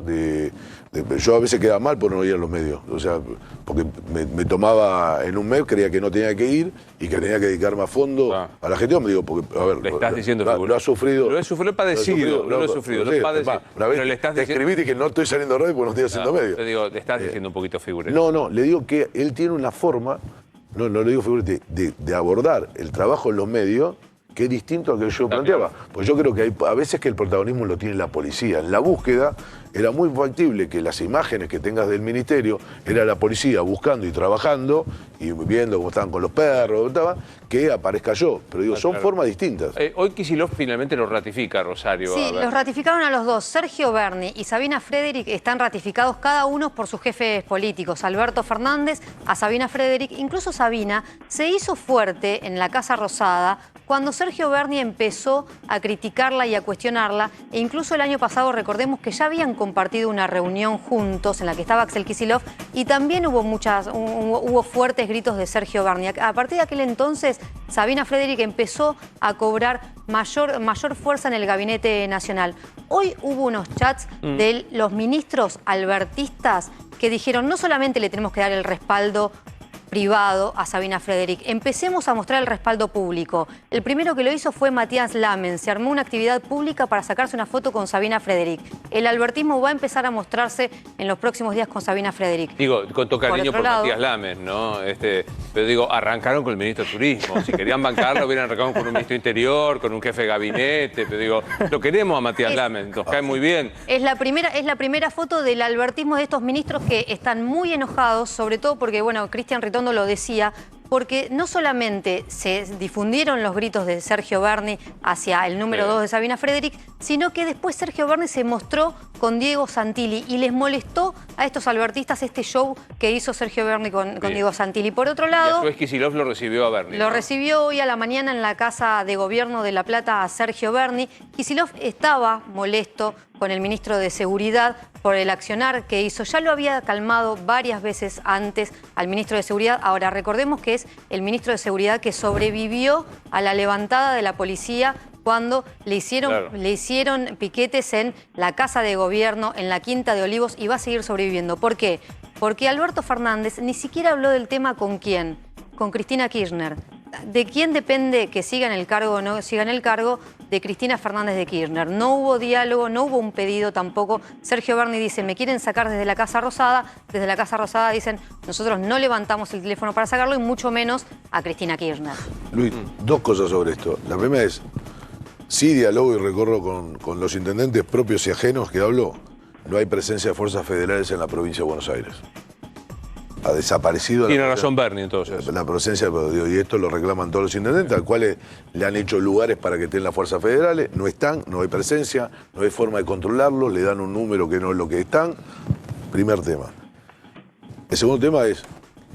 yo a veces quedaba mal por no ir a los medios, o sea, porque me tomaba en un mes, creía que no tenía que ir y que tenía que dedicarme a fondo a la gestión, me digo, porque, a ver, Le estás diciendo lo ha sufrido. Lo he sufrido, padecido, no lo he sufrido, lo he padecido. Pero le estás diciendo... Te escribí que no estoy saliendo de radio porque no estoy haciendo medios. Te digo, le estás diciendo un poquito figurete. No, le digo que él tiene una forma, no le digo figurete, de abordar el trabajo en los medios que es distinto a lo que yo planteaba. Pues yo creo que hay a veces que el protagonismo lo tiene la policía. En la búsqueda era muy factible que las imágenes que tengas del ministerio era la policía buscando y trabajando y viendo cómo estaban con los perros, que aparezca yo. Pero digo, son formas distintas. Hoy Kicillof finalmente lo ratifica, Rosario. Sí, los ratificaron a los dos. Sergio Berni y Sabina Frederick están ratificados cada uno por sus jefes políticos. Alberto Fernández, a Sabina Frederick. Incluso Sabina se hizo fuerte en la Casa Rosada cuando Sergio Berni empezó a criticarla y a cuestionarla. E incluso el año pasado, recordemos que ya habían compartido una reunión juntos en la que estaba Axel Kicillof y también hubo fuertes gritos de Sergio Berni. A partir de aquel entonces, Sabina Frederick empezó a cobrar mayor fuerza en el Gabinete Nacional. Hoy hubo unos chats de los ministros albertistas que dijeron no solamente le tenemos que dar el respaldo privado a Sabina Frederick. Empecemos a mostrar el respaldo público. El primero que lo hizo fue Matías Lamen. Se armó una actividad pública para sacarse una foto con Sabina Frederick. El albertismo va a empezar a mostrarse en los próximos días con Sabina Frederick. Digo, con todo cariño por Matías Lamen, ¿no? Pero digo, arrancaron con el ministro de Turismo. Si querían bancarlo, hubieran arrancado con un ministro de Interior, con un jefe de gabinete. Pero digo, lo queremos a Matías Lamen, nos cae muy bien. Es la primera foto del albertismo de estos ministros que están muy enojados, sobre todo porque, bueno, Cristian Ritondo lo decía, porque no solamente se difundieron los gritos de Sergio Berni hacia el número 2 de Sabina Frederick, sino que después Sergio Berni se mostró con Diego Santilli y les molestó a estos albertistas este show que hizo Sergio Berni con Diego Santilli. Por otro lado... Y a su vez Kicillof lo recibió a Berni. Lo recibió hoy a la mañana en la Casa de Gobierno de La Plata a Sergio Berni. Kicillof estaba molesto con el ministro de Seguridad por el accionar que hizo. Ya lo había calmado varias veces antes al ministro de Seguridad. Ahora, recordemos que es el ministro de Seguridad que sobrevivió a la levantada de la policía cuando le hicieron piquetes en la Casa de Gobierno, en la Quinta de Olivos, y va a seguir sobreviviendo. ¿Por qué? Porque Alberto Fernández ni siquiera habló del tema con quién, con Cristina Kirchner. ¿De quién depende que siga en el cargo o no siga en el cargo? De Cristina Fernández de Kirchner. No hubo diálogo, no hubo un pedido tampoco. Sergio Berni dice, me quieren sacar desde la Casa Rosada. Desde la Casa Rosada dicen, nosotros no levantamos el teléfono para sacarlo y mucho menos a Cristina Kirchner. Luis, dos cosas sobre esto. La primera es, sí dialogo y recorro con los intendentes propios y ajenos que hablo. No hay presencia de fuerzas federales en la provincia de Buenos Aires. Ha desaparecido... Tiene razón Berni, entonces. La presencia, y esto lo reclaman todos los intendentes, al cuales le han hecho lugares para que estén las fuerzas federales, no están, no hay presencia, no hay forma de controlarlo, le dan un número que no es lo que están. Primer tema. El segundo tema es,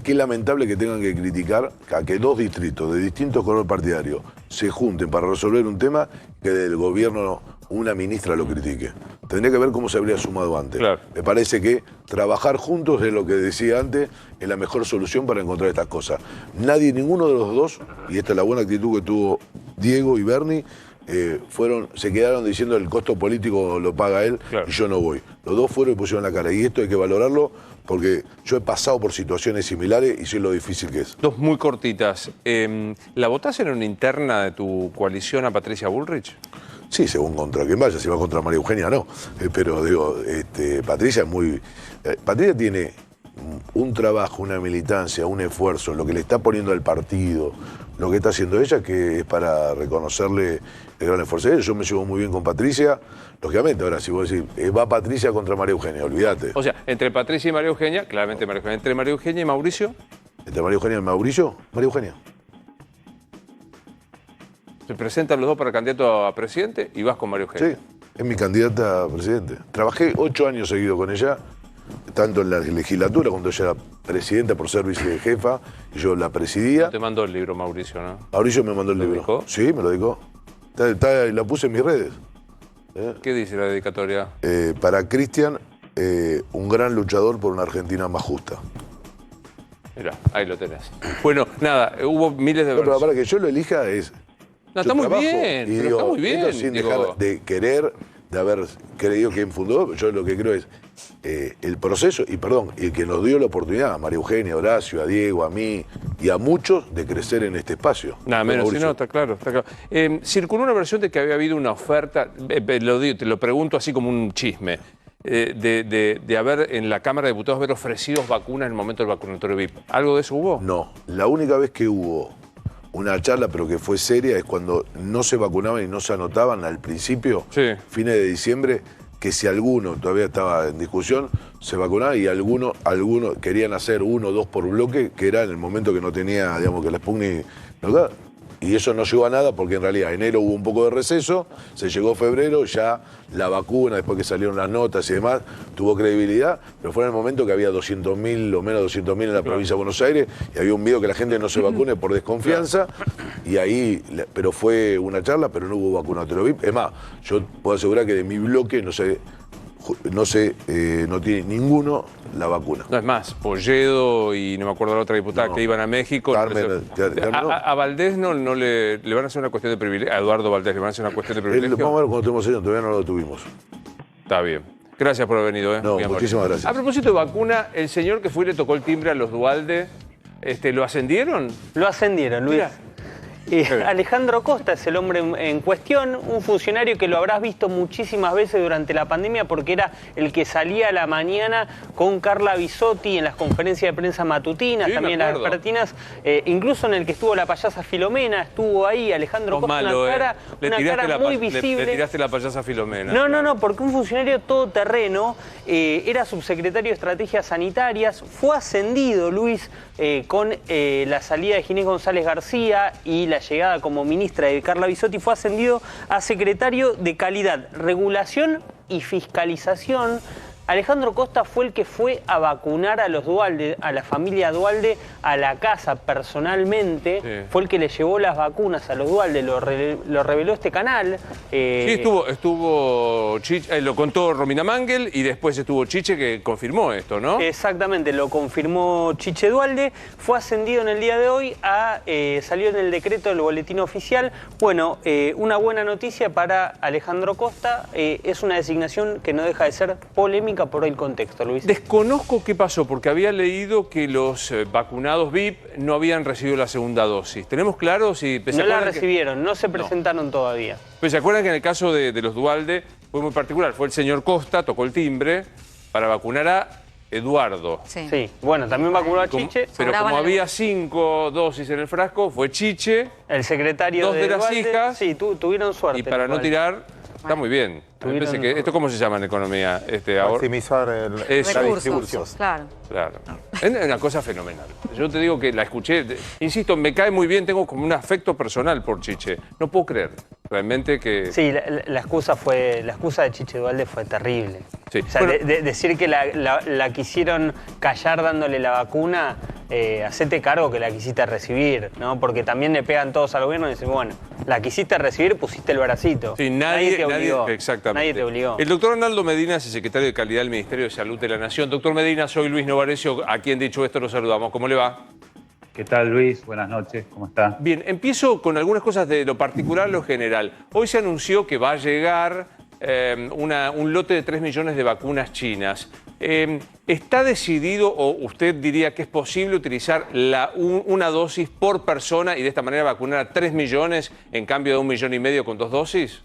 qué lamentable que tengan que criticar a que dos distritos de distintos colores partidarios se junten para resolver un tema que del gobierno una ministra lo critique. Tendría que ver cómo se habría sumado antes. Claro. Me parece que trabajar juntos es lo que decía antes, es la mejor solución para encontrar estas cosas. Nadie, ninguno de los dos, y esta es la buena actitud que tuvo Diego y Berni, se quedaron diciendo el costo político lo paga él y yo no voy. Los dos fueron y pusieron la cara. Y esto hay que valorarlo porque yo he pasado por situaciones similares y sé lo difícil que es. Dos muy cortitas. ¿La votás en una interna de tu coalición a Patricia Bullrich? Sí, según contra quien vaya. Si va contra María Eugenia, no. Pero digo, Patricia es muy... Patricia tiene un trabajo, una militancia, un esfuerzo, lo que le está poniendo al partido, lo que está haciendo ella, que es para reconocerle el gran esfuerzo de ella. Yo me llevo muy bien con Patricia, lógicamente. Ahora, si vos decís, va Patricia contra María Eugenia, olvídate. O sea, entre Patricia y María Eugenia, claramente María Eugenia. Entre María Eugenia y Mauricio... Entre María Eugenia y Mauricio. María Eugenia. Se presentan los dos para candidato a presidente y vas con María Eugenia. Sí, es mi candidata a presidente. Trabajé 8 años seguidos con ella, tanto en la legislatura, cuando ella era presidenta por ser vicejefa, y yo la presidía. Te mandó el libro, Mauricio, ¿no? Mauricio me mandó el libro. dedicó? Sí, me lo dedicó. La puse en mis redes. ¿Qué dice la dedicatoria? Para Cristian, un gran luchador por una Argentina más justa. Mirá, ahí lo tenés. Bueno, nada, hubo miles de No, pero versiones. para que yo lo elija es... No, yo está muy trabajo bien, y pero digo, está muy bien. esto sin digo, dejar de querer, de haber creído quién fundó, yo lo que creo es el proceso, y perdón, y el que nos dio la oportunidad, a María Eugenia, a Horacio, a Diego, a mí y a muchos, de crecer en este espacio. Nada menos, si Mauricio. no, está claro. Está claro. Circuló una versión de que había habido una oferta, te lo pregunto así como un chisme, de haber en la Cámara de Diputados haber ofrecido vacunas en el momento del vacunatorio VIP. ¿Algo de eso hubo? No, la única vez que hubo una charla, pero que fue seria, es cuando no se vacunaban y no se anotaban al principio, Sí. fines de diciembre, que si alguno, todavía estaba en discusión, se vacunaba y algunos querían hacer 1 o 2 por bloque, que era en el momento que no tenía, digamos, que la Sputnik no daba. Y eso no llegó a nada porque en realidad enero hubo un poco de receso, se llegó febrero, ya la vacuna, después que salieron las notas y demás, tuvo credibilidad, pero fue en el momento que había 200.000 o menos 200.000 en la provincia de Buenos Aires y había un miedo que la gente no se vacune por desconfianza y ahí, pero fue una charla, pero no hubo vacunatorio VIP. Es más, yo puedo asegurar que de mi bloque no tiene ninguno la vacuna. No es más, Polledo y no me acuerdo la otra diputada que iban a México. Carmen, no. A Valdés no le van a hacer una cuestión de privilegio. A Eduardo Valdés le van a hacer una cuestión de privilegio. Vamos a ver cuando tenemos años, todavía no lo tuvimos. Está bien. Gracias por haber venido. No, Muy amable. muchísimas gracias. A propósito de vacuna, el señor que fue y le tocó el timbre a los Dualde, ¿lo ascendieron? Lo ascendieron, Luis. Mira. Alejandro Costa es el hombre en cuestión, un funcionario que lo habrás visto muchísimas veces durante la pandemia porque era el que salía a la mañana con Carla Bisotti en las conferencias de prensa matutinas, Sí, también me las acuerdo. vespertinas, incluso en el que estuvo la payasa Filomena, estuvo ahí Alejandro Costa, Malo, una cara muy le visible. tiraste la payasa Filomena. No, porque un funcionario todoterreno, era subsecretario de Estrategias Sanitarias, fue ascendido, Luis, con la salida de Ginés González García y la llegada como ministra de Carla Bisotti, fue ascendido a secretario de Calidad, Regulación y Fiscalización. Alejandro Costa fue el que fue a vacunar a los Dualde, a la familia Dualde, a la casa personalmente. Sí. Fue el que le llevó las vacunas a los Dualde, lo reveló este canal. Sí, estuvo Chiche, lo contó Romina Mangel y después estuvo Chiche que confirmó esto, ¿no? Exactamente, lo confirmó Chiche Dualde. Fue ascendido en el día de hoy, salió en el decreto del boletín oficial. Bueno, una buena noticia para Alejandro Costa. Es una designación que no deja de ser polémica por el contexto, Luis. Desconozco qué pasó, porque había leído que los vacunados VIP no habían recibido la segunda dosis. ¿Tenemos claro si... No la recibieron, no se presentaron todavía. Pues se acuerdan que en el caso de los Dualde fue muy particular. Fue el señor Costa, tocó el timbre para vacunar a Eduardo. Sí, bueno, también vacunó a Chiche. Pero como había 5 dosis en el frasco, fue Chiche, el secretario 2 de las Dualde, hijas. Sí, tuvieron suerte. Y para no tirar, está muy bien. Me parece que, ¿esto cómo se llama en economía? Maximizar la distribución. Claro. Claro. Es una cosa fenomenal. Yo te digo que la escuché, insisto, me cae muy bien, tengo como un afecto personal por Chiche. No puedo creer realmente que... Sí, la excusa de Chiche Dualde fue terrible. Sí. O sea, Bueno, decir que la quisieron callar dándole la vacuna, hacete cargo que la quisiste recibir, ¿no? Porque también le pegan todos al gobierno y dicen, bueno, la quisiste recibir, pusiste el bracito. sí, nadie te obligó. Exactamente. Nadie te obligó. El doctor Arnaldo Medina es el secretario de Calidad del Ministerio de Salud de la Nación. Doctor Medina, soy Luis Novarecio, a quien dicho esto lo saludamos. ¿Cómo le va? ¿Qué tal, Luis? Buenas noches, ¿cómo está? Bien, empiezo con algunas cosas de lo particular a lo general. Hoy se anunció que va a llegar un lote de 3 millones de vacunas chinas. ¿Está decidido o usted diría que es posible utilizar una dosis por persona y de esta manera vacunar a 3 millones en cambio de 1,5 millones con 2 dosis?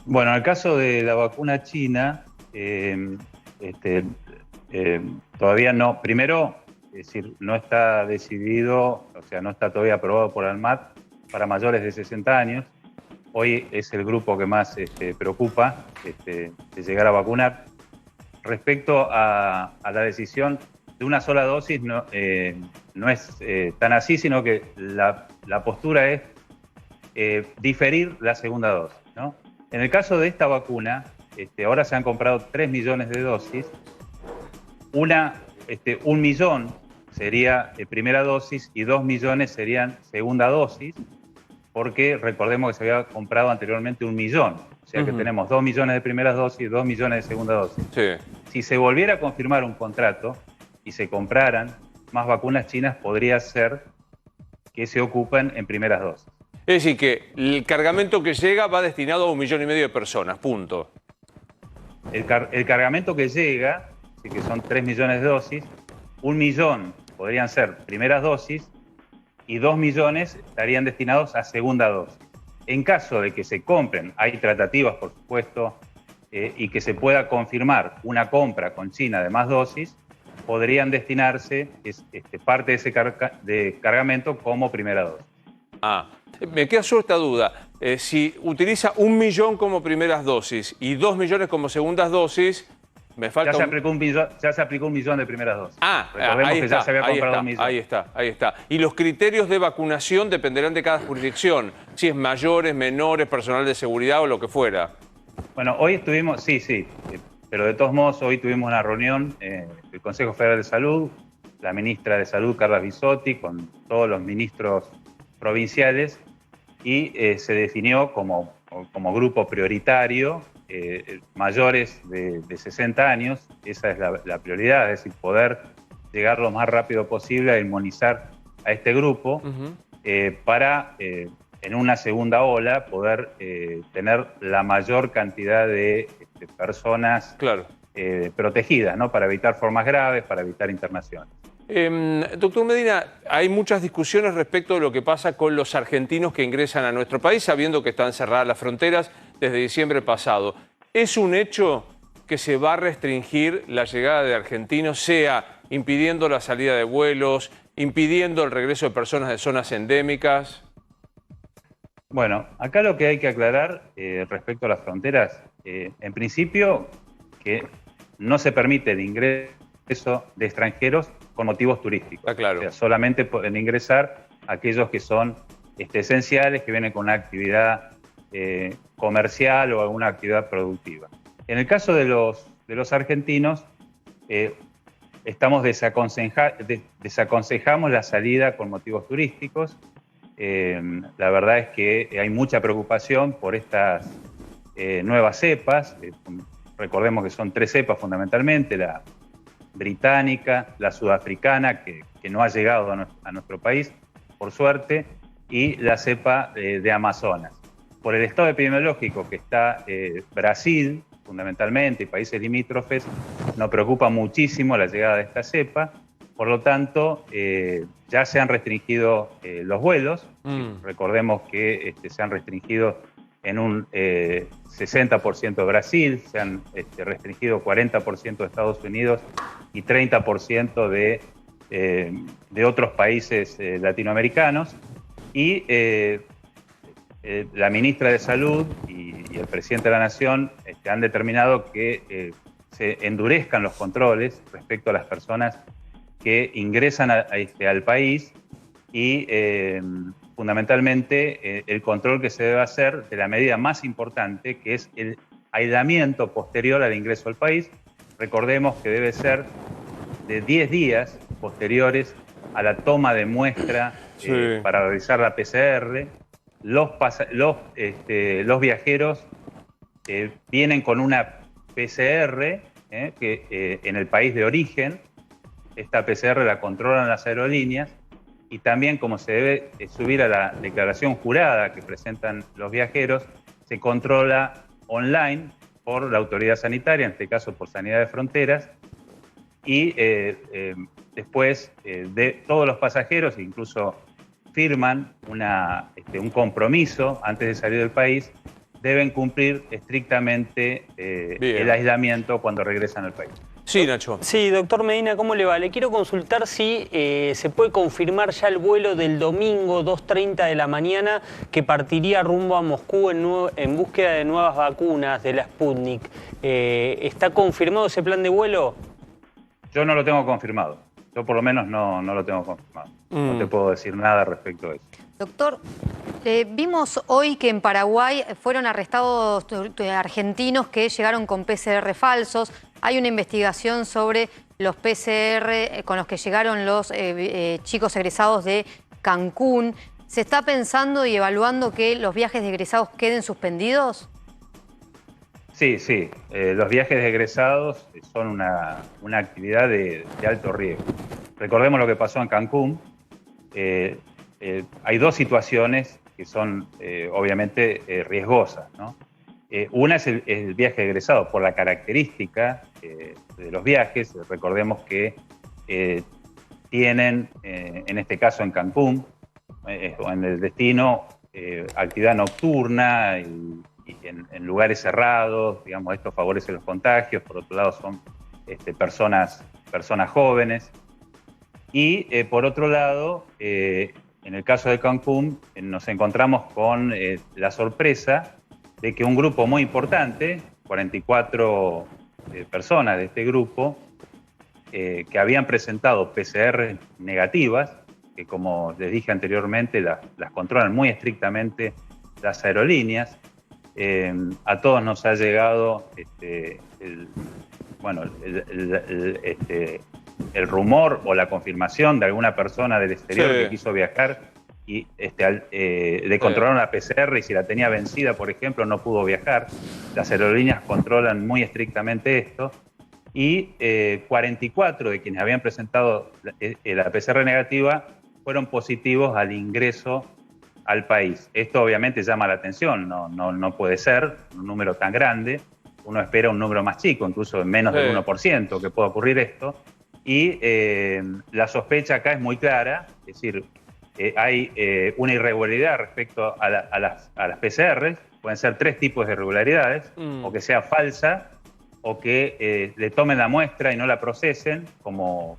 Bueno, en el caso de la vacuna china, todavía no. Primero, es decir, no está decidido, o sea, no está todavía aprobado por ANMAT para mayores de 60 años. Hoy es el grupo que más preocupa de llegar a vacunar. Respecto a la decisión de una sola dosis no es tan así, sino que la postura es diferir la segunda dosis, ¿no? En el caso de esta vacuna, ahora se han comprado 3 millones de dosis. 1 millón sería primera dosis y 2 millones serían segunda dosis, porque recordemos que se había comprado anteriormente 1 millón. O sea que tenemos 2 millones de primeras dosis y 2 millones de segunda dosis. Sí. Si se volviera a confirmar un contrato y se compraran más vacunas chinas, podría ser que se ocupen en primeras dosis. Es decir, que el cargamento que llega va destinado a 1,5 millones de personas, punto. El cargamento que llega, sí, que son 3 millones de dosis, 1 millón podrían ser primeras dosis y 2 millones estarían destinados a segunda dosis. En caso de que se compren, hay tratativas, por supuesto, y que se pueda confirmar una compra con China de más dosis, podrían destinarse parte de ese cargamento como primera dosis. Me queda solo esta duda. Si utiliza 1 millón como primeras dosis y 2 millones como segundas dosis, me falta... Ya se aplicó 1 millón de primeras dosis. Recordemos ahí que está, ya se había comprado 1 millón. Ahí está. Y los criterios de vacunación dependerán de cada jurisdicción, si es mayores, menores, personal de seguridad o lo que fuera. Bueno, hoy estuvimos, sí, pero de todos modos hoy tuvimos una reunión del Consejo Federal de Salud, la ministra de Salud, Carla Bisotti, con todos los ministros provinciales, y se definió como grupo prioritario mayores de 60 años. Esa es la prioridad, es decir, poder llegar lo más rápido posible a inmunizar a este grupo para, en una segunda ola, poder tener la mayor cantidad de personas protegidas, ¿no? Para evitar formas graves, para evitar internaciones. Doctor Medina, hay muchas discusiones respecto de lo que pasa con los argentinos que ingresan a nuestro país, sabiendo que están cerradas las fronteras desde diciembre pasado. ¿Es un hecho que se va a restringir la llegada de argentinos, sea impidiendo la salida de vuelos, impidiendo el regreso de personas de zonas endémicas? Bueno, acá lo que hay que aclarar respecto a las fronteras, en principio, que no se permite el ingreso de extranjeros con motivos turísticos. Está claro. O sea, solamente pueden ingresar aquellos que son esenciales, que vienen con una actividad comercial o alguna actividad productiva. En el caso de los argentinos, desaconsejamos la salida con motivos turísticos. La verdad es que hay mucha preocupación por estas nuevas cepas. Recordemos que son 3 cepas fundamentalmente: la británica, la sudafricana, que no ha llegado a nuestro país, por suerte, y la cepa de Amazonas. Por el estado epidemiológico que está Brasil, fundamentalmente, y países limítrofes, nos preocupa muchísimo la llegada de esta cepa. Por lo tanto, ya se han restringido los vuelos. Recordemos que se han restringido en un 60% de Brasil, se han restringido 40% de Estados Unidos y 30% de otros países latinoamericanos. Y la ministra de Salud y el presidente de la Nación han determinado que se endurezcan los controles respecto a las personas que ingresan al país y fundamentalmente el control que se debe hacer de la medida más importante, que es el aislamiento posterior al ingreso al país. Recordemos que debe ser de 10 días posteriores a la toma de muestra para realizar la PCR. Los viajeros vienen con una PCR que en el país de origen. Esta PCR la controlan las aerolíneas, y también, como se debe subir a la declaración jurada que presentan los viajeros, se controla online por la autoridad sanitaria, en este caso por Sanidad de Fronteras, y después de todos los pasajeros, incluso firman un compromiso antes de salir del país, deben cumplir estrictamente el aislamiento cuando regresan al país. Sí, Nacho. Sí, doctor Medina, ¿cómo le va? Le quiero consultar si se puede confirmar ya el vuelo del domingo 2:30 de la mañana que partiría rumbo a Moscú en búsqueda de nuevas vacunas de la Sputnik. ¿Está confirmado ese plan de vuelo? Yo no lo tengo confirmado. Yo por lo menos no lo tengo confirmado. No te puedo decir nada respecto a eso. Doctor, vimos hoy que en Paraguay fueron arrestados argentinos que llegaron con PCR falsos. Hay una investigación sobre los PCR con los que llegaron los chicos egresados de Cancún. ¿Se está pensando y evaluando que los viajes de egresados queden suspendidos? Sí. Los viajes de egresados son una actividad de alto riesgo. Recordemos lo que pasó en Cancún. Hay dos situaciones que son obviamente riesgosas, ¿no? Una es el viaje de egresado por la característica de los viajes. Recordemos que tienen, en este caso en Cancún, o en el destino, actividad nocturna y en lugares cerrados. Digamos, esto favorece los contagios. Por otro lado, son personas jóvenes. Y por otro lado, en el caso de Cancún, nos encontramos con la sorpresa de que un grupo muy importante, 44 personas de este grupo, que habían presentado PCR negativas, que como les dije anteriormente, las controlan muy estrictamente las aerolíneas. A todos nos ha llegado el rumor o la confirmación de alguna persona del exterior que quiso viajar y le controlaron la PCR y si la tenía vencida, por ejemplo, no pudo viajar. Las aerolíneas controlan muy estrictamente esto y 44 de quienes habían presentado la PCR negativa fueron positivos al ingreso al país. Esto obviamente llama la atención, no puede ser un número tan grande. Uno espera un número más chico, incluso menos del 1% que pueda ocurrir esto. Y la sospecha acá es muy clara, es decir, hay una irregularidad respecto a las PCR. Pueden ser tres tipos de irregularidades, o que sea falsa, o que le tomen la muestra y no la procesen, como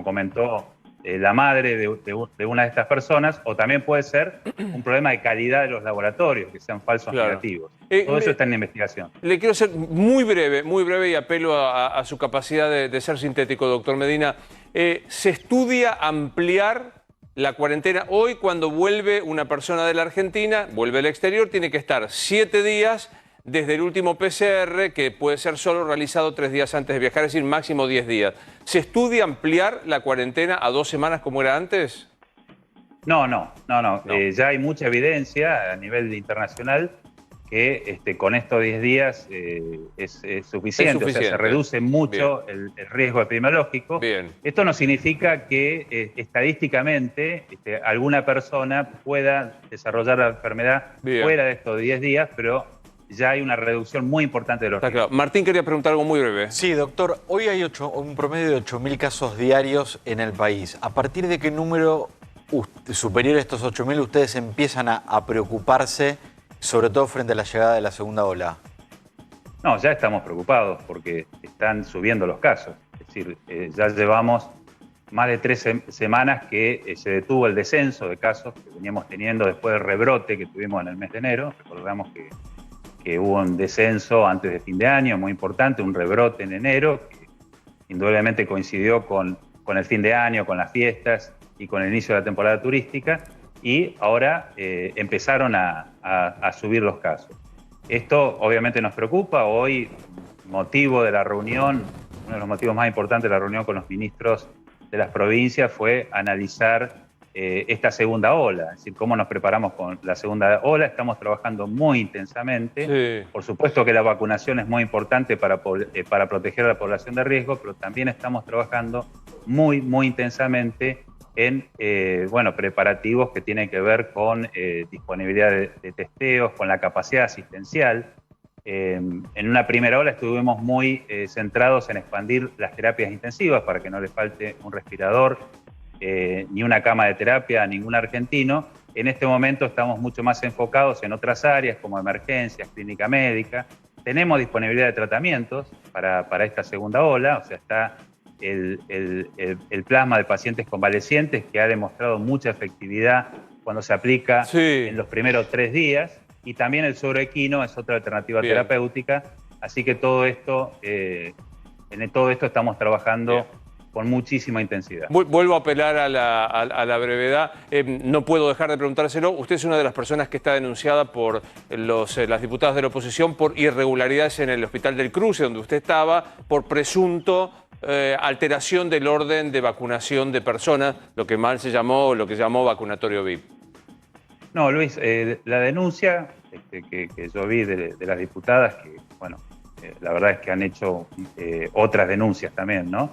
comentó la madre de una de estas personas, o también puede ser un problema de calidad de los laboratorios, que sean falsos negativos. Todo eso está en investigación. Le quiero ser muy breve y apelo a su capacidad de ser sintético, doctor Medina. ¿Se estudia ampliar la cuarentena? Hoy, cuando vuelve una persona de la Argentina, vuelve al exterior, tiene que estar 7 días desde el último PCR, que puede ser solo realizado 3 días antes de viajar, es decir, máximo 10 días. ¿Se estudia ampliar la cuarentena a 2 semanas como era antes? No. Ya hay mucha evidencia a nivel internacional que con estos 10 días es suficiente. O sea, se reduce mucho el riesgo epidemiológico. Esto no significa que estadísticamente alguna persona pueda desarrollar la enfermedad fuera de estos 10 días, pero ya hay una reducción muy importante de los riesgos. Claro. Martín quería preguntar algo muy breve. Sí, doctor. Hoy hay un promedio de 8.000 casos diarios en el país. ¿A partir de qué número superior a estos 8.000 ustedes empiezan a preocuparse, sobre todo frente a la llegada de la segunda ola? No, ya estamos preocupados porque están subiendo los casos. Es decir, ya llevamos más de 3 semanas que se detuvo el descenso de casos que veníamos teniendo después del rebrote que tuvimos en el mes de enero. Recordamos que hubo un descenso antes de fin de año muy importante, un rebrote en enero, que indudablemente coincidió con el fin de año, con las fiestas y con el inicio de la temporada turística, y ahora empezaron a subir los casos. Esto obviamente nos preocupa. Hoy, motivo de la reunión, uno de los motivos más importantes de la reunión con los ministros de las provincias fue analizar esta segunda ola, es decir, cómo nos preparamos con la segunda ola. Estamos trabajando muy intensamente. Por supuesto que la vacunación es muy importante para proteger a la población de riesgo, pero también estamos trabajando muy intensamente en preparativos que tienen que ver con disponibilidad de testeos, con la capacidad asistencial. En una primera ola estuvimos muy centrados en expandir las terapias intensivas para que no le falte un respirador ni una cama de terapia a ningún argentino. En este momento estamos mucho más enfocados en otras áreas como emergencias, clínica médica. Tenemos disponibilidad de tratamientos para esta segunda ola, o sea, está el plasma de pacientes convalecientes, que ha demostrado mucha efectividad cuando se aplica en los primeros 3 días, y también el subequino es otra alternativa terapéutica. Así que todo esto, en todo esto estamos trabajando con muchísima intensidad. Vuelvo a apelar a la brevedad. No puedo dejar de preguntárselo. Usted es una de las personas que está denunciada por las diputadas de la oposición por irregularidades en el Hospital del Cruce, donde usted estaba, por presunto alteración del orden de vacunación de personas, lo que mal se llamó, lo que se llamó vacunatorio VIP. No, Luis, la denuncia que yo vi de las diputadas, que bueno, la verdad es que han hecho otras denuncias también, ¿no?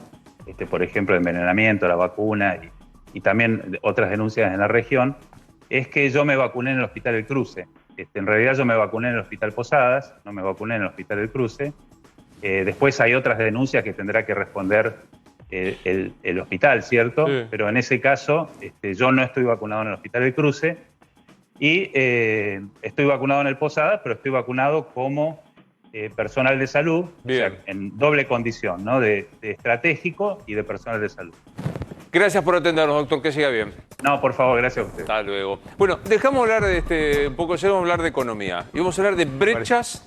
Por ejemplo, de envenenamiento, la vacuna y también otras denuncias en la región, es que yo me vacuné en el Hospital del Cruce. En realidad yo me vacuné en el Hospital Posadas, no me vacuné en el Hospital del Cruce. Después hay otras denuncias que tendrá que responder el hospital, ¿cierto? Sí. Pero en ese caso yo no estoy vacunado en el Hospital del Cruce y estoy vacunado en el Posadas, pero estoy vacunado como personal de salud, o sea, en doble condición, ¿no? De estratégico y de personal de salud. Gracias por atendernos, doctor, que siga bien. No, por favor, gracias a usted. Hasta luego. Bueno, dejamos hablar de un poco, vamos a hablar de economía. Y vamos a hablar de brechas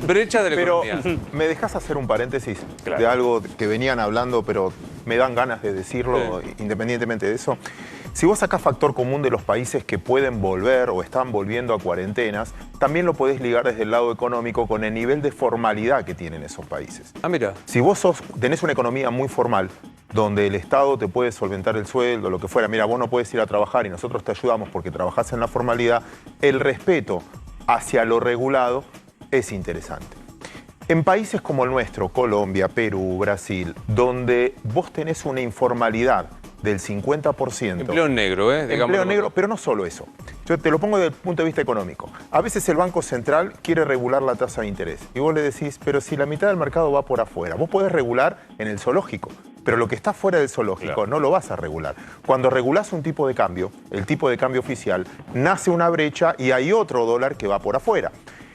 brechas de la economía. Pero me dejas hacer un paréntesis de algo que venían hablando, pero me dan ganas de decirlo independientemente de eso. Si vos sacás factor común de los países que pueden volver o están volviendo a cuarentenas, también lo podés ligar desde el lado económico con el nivel de formalidad que tienen esos países. Ah, mira. Si vos tenés una economía muy formal, donde el Estado te puede solventar el sueldo, lo que fuera, mira, vos no puedes ir a trabajar y nosotros te ayudamos porque trabajás en la formalidad, el respeto hacia lo regulado es interesante. En países como el nuestro, Colombia, Perú, Brasil, donde vos tenés una informalidad del 50%. Empleo negro, Empleo negro, pero no solo eso. Yo te lo pongo desde el punto de vista económico. A veces el Banco Central quiere regular la tasa de interés. Y vos le decís, pero si la mitad del mercado va por afuera, vos podés regular en el zoológico, pero lo que está fuera del zoológico no lo vas a regular. Cuando regulás un tipo de cambio, el tipo de cambio oficial, nace una brecha y hay otro dólar que va por afuera.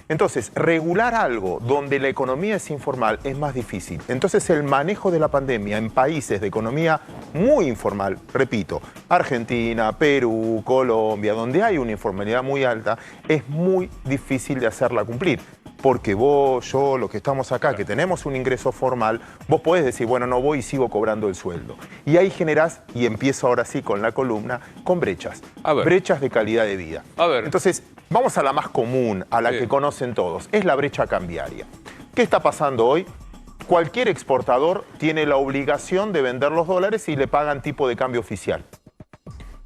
Entonces, regular algo donde la economía es informal es más difícil. Entonces, el manejo de la pandemia en países de economía muy informal, repito, Argentina, Perú, Colombia, donde hay una informalidad muy alta, es muy difícil de hacerla cumplir. Porque vos, yo, los que estamos acá, que tenemos un ingreso formal, vos podés decir, bueno, no voy y sigo cobrando el sueldo. Y ahí generás, y empiezo ahora sí con la columna, con brechas. Brechas de calidad de vida. Entonces, vamos a la más común, a la que conocen todos. Es la brecha cambiaria. ¿Qué está pasando hoy? Cualquier exportador tiene la obligación de vender los dólares y le pagan tipo de cambio oficial.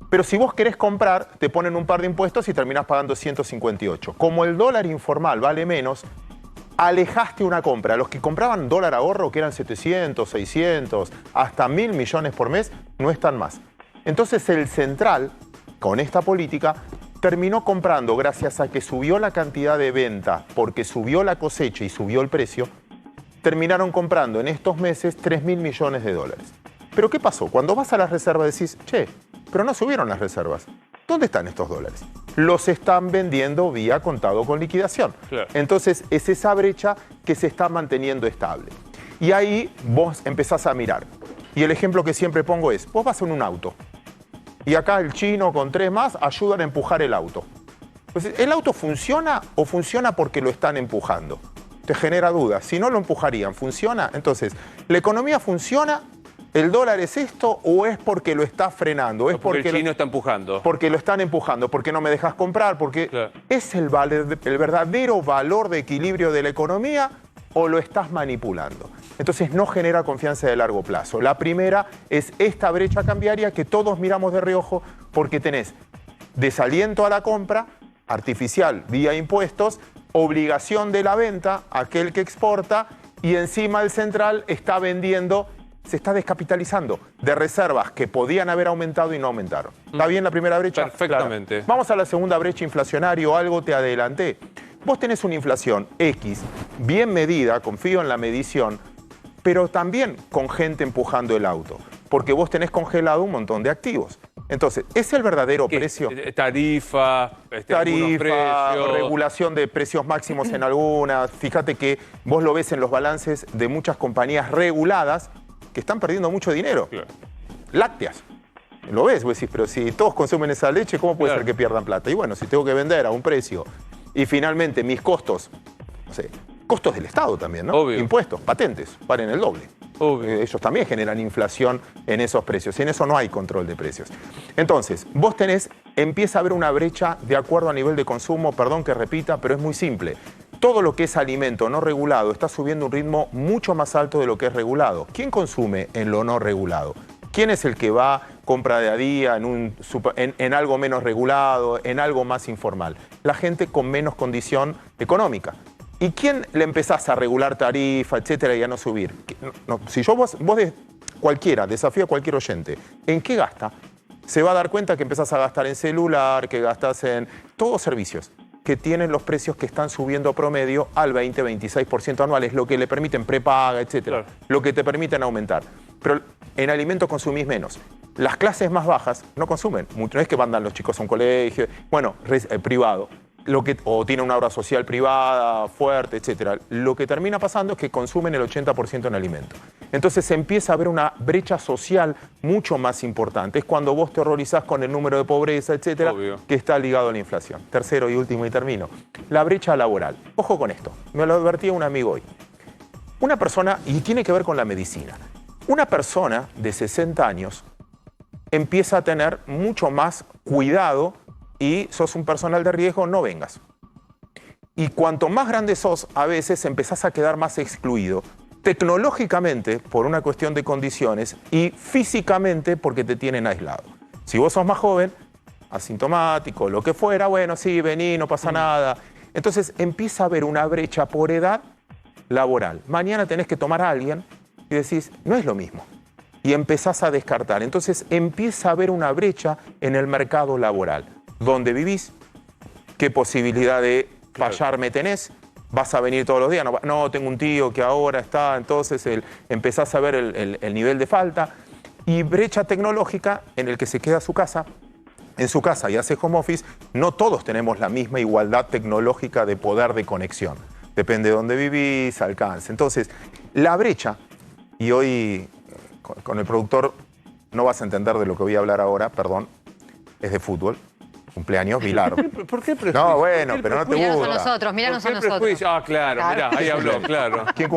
Pero si vos querés comprar, te ponen un par de impuestos y terminás pagando 158. Como el dólar informal vale menos, alejaste una compra. Los que compraban dólar ahorro, que eran 700, 600, hasta 1.000 millones por mes, no están más. Entonces el central, con esta política, terminó comprando, gracias a que subió la cantidad de venta, porque subió la cosecha y subió el precio, terminaron comprando en estos meses 3.000 millones de dólares. ¿Pero qué pasó? Cuando vas a las reservas decís, che, pero no subieron las reservas. ¿Dónde están estos dólares? Los están vendiendo vía contado con liquidación. Entonces es esa brecha que se está manteniendo estable. Y ahí vos empezás a mirar. Y el ejemplo que siempre pongo es, vos vas en un auto. Y acá el chino con 3 más ayudan a empujar el auto. Entonces, ¿el auto funciona o funciona porque lo están empujando? Te genera dudas. Si no lo empujarían, ¿funciona? Entonces, ¿la economía funciona? ¿El dólar es esto o es porque lo está frenando? ¿Es porque el chino está empujando? Porque lo están empujando, porque no me dejas comprar, porque ¿es el verdadero valor de equilibrio de la economía o lo estás manipulando? Entonces no genera confianza de largo plazo. La primera es esta brecha cambiaria que todos miramos de reojo porque tenés desaliento a la compra, artificial vía impuestos, obligación de la venta, aquel que exporta, y encima el central está vendiendo, se está descapitalizando de reservas que podían haber aumentado y no aumentaron. ¿Está bien la primera brecha? Perfectamente. Claro. Vamos a la segunda brecha inflacionaria, o algo te adelanté. Vos tenés una inflación X, bien medida, confío en la medición, pero también con gente empujando el auto, porque vos tenés congelado un montón de activos. Entonces, ¿es el verdadero precio? Tarifa, regulación de precios máximos en algunas. Fíjate que vos lo ves en los balances de muchas compañías reguladas que están perdiendo mucho dinero. Lácteas. Lo ves, vos decís, pero si todos consumen esa leche, ¿cómo puede ser que pierdan plata? Y bueno, si tengo que vender a un precio y finalmente mis costos, no sé, costos del Estado también, ¿no? Obvio. Impuestos, patentes, valen el doble. Ellos también generan inflación en esos precios. Y en eso no hay control de precios. Entonces, vos empieza a haber una brecha de acuerdo a nivel de consumo, perdón que repita, pero es muy simple. Todo lo que es alimento no regulado está subiendo un ritmo mucho más alto de lo que es regulado. ¿Quién consume en lo no regulado? ¿Quién es el que va, compra de a día en algo menos regulado, en algo más informal? La gente con menos condición económica. ¿Y quién le empezás a regular tarifa, etcétera, y a no subir? Si vos cualquiera, desafío a cualquier oyente, ¿en qué gasta? Se va a dar cuenta que empezás a gastar en celular, que gastás en todos servicios que tienen los precios que están subiendo promedio al 20-26% anual, es lo que le permiten prepaga, etcétera, claro, lo que te permiten aumentar. Pero en alimentos consumís menos. Las clases más bajas no consumen mucho, no es que mandan los chicos a un colegio, bueno, privado, o tienen una obra social privada, fuerte, etcétera. Lo que termina pasando es que consumen el 80% en alimentos. Entonces se empieza a ver una brecha social mucho más importante. Es cuando vos te horrorizás con el número de pobreza, etcétera, obvio, que está ligado a la inflación. Tercero y último y termino. La brecha laboral. Ojo con esto, me lo advertía un amigo hoy. Una persona, y tiene que ver con la medicina, una persona de 60 años empieza a tener mucho más cuidado y sos un personal de riesgo, no vengas. Y cuanto más grande sos, a veces empezás a quedar más excluido. Tecnológicamente, por una cuestión de condiciones, y físicamente, porque te tienen aislado. Si vos sos más joven, asintomático, lo que fuera, bueno, sí, vení, no pasa nada. Entonces empieza a haber una brecha por edad laboral. Mañana tenés que tomar a alguien y decís, no es lo mismo. Y empezás a descartar. Entonces empieza a haber una brecha en el mercado laboral. ¿Dónde vivís? ¿Qué posibilidad de fallarme tenés? ¿Vas a venir todos los días? No, tengo un tío que ahora está, entonces empezás a ver el nivel de falta. Y brecha tecnológica en el que se queda en su casa y hace home office. No todos tenemos la misma igualdad tecnológica de poder de conexión. Depende de dónde vivís, alcance. Entonces, la brecha, y hoy con el productor no vas a entender de lo que voy a hablar ahora, perdón, es de fútbol. Cumpleaños, Bilardo. ¿Por qué prejuicio? No, bueno, pero no te gusta. Míranos a nosotros, míranos a nosotros. Ah, claro, mirá, ahí habló, claro. ¿Quién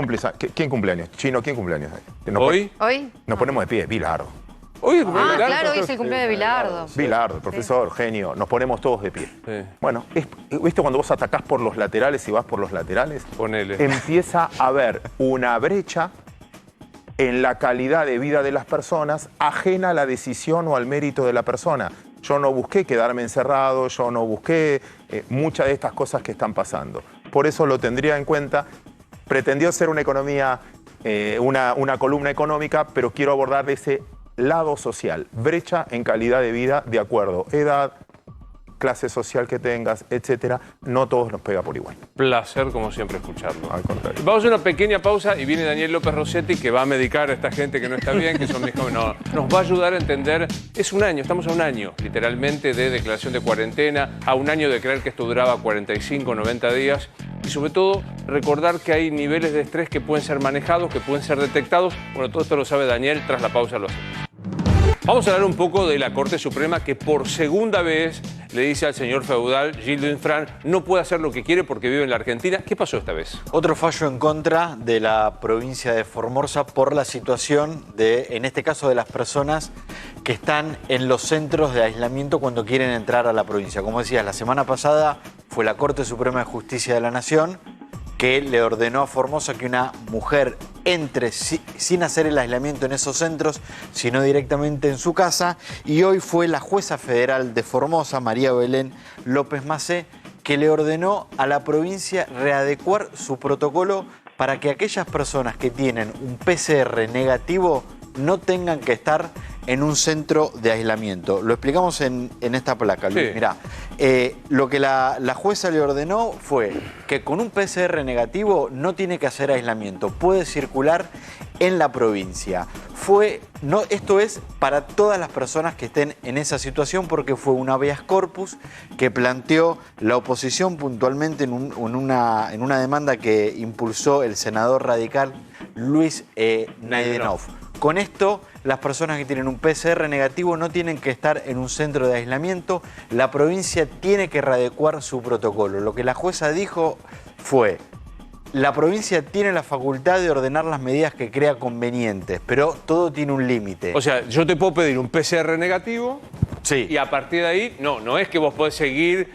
cumpleaños? Chino, ¿quién cumpleaños? ¿Hoy? ¿Hoy? Nos ponemos de pie, Bilardo. Hoy es el cumpleaños de Bilardo. Claro, hoy es el cumpleaños de Bilardo. Bilardo, el profesor, genio, nos ponemos todos de pie. Sí. Bueno, ¿viste cuando vos atacás por los laterales y vas por los laterales? Ponele. Empieza a haber una brecha en la calidad de vida de las personas ajena a la decisión o al mérito de la persona. Yo no busqué quedarme encerrado, yo no busqué muchas de estas cosas que están pasando. Por eso lo tendría en cuenta. Pretendió ser una economía, una columna económica, pero quiero abordar de ese lado social. Brecha en calidad de vida de acuerdo, edad, clase social que tengas, etcétera. No todos nos pega por igual. Placer, como siempre, escucharlo. Al contrario. Vamos a una pequeña pausa y viene Daniel López Rossetti, que va a medicar a esta gente que no está bien, que son mis jóvenes. No, nos va a ayudar a entender. Es un año, estamos a un año, literalmente, de declaración de cuarentena, a un año de creer que esto duraba 45, 90 días. Y sobre todo, recordar que hay niveles de estrés que pueden ser manejados, que pueden ser detectados. Bueno, todo esto lo sabe Daniel, tras la pausa lo hacemos. Vamos a hablar un poco de la Corte Suprema, que por segunda vez le dice al señor feudal Gilles Dufresne no puede hacer lo que quiere porque vive en la Argentina. ¿Qué pasó esta vez? Otro fallo en contra de la provincia de Formosa por la situación en este caso, de las personas que están en los centros de aislamiento cuando quieren entrar a la provincia. Como decías, la semana pasada fue la Corte Suprema de Justicia de la Nación que le ordenó a Formosa que una mujer entre sin hacer el aislamiento en esos centros, sino directamente en su casa. Y hoy fue la jueza federal de Formosa, María Belén López Macé, que le ordenó a la provincia readecuar su protocolo para que aquellas personas que tienen un PCR negativo no tengan que estar en un centro de aislamiento. Lo explicamos en esta placa, Luis. Sí. Mirá, lo que la jueza le ordenó fue que con un PCR negativo no tiene que hacer aislamiento, puede circular en la provincia. Esto es para todas las personas que estén en esa situación, porque fue un habeas corpus que planteó la oposición puntualmente en una demanda que impulsó el senador radical Luis Naidenov. Con esto, las personas que tienen un PCR negativo no tienen que estar en un centro de aislamiento. La provincia tiene que readecuar su protocolo. Lo que la jueza dijo fue La provincia tiene la facultad de ordenar las medidas que crea convenientes, pero todo tiene un límite. O sea, yo te puedo pedir un PCR negativo. Sí. Y a partir de ahí, no es que vos podés seguir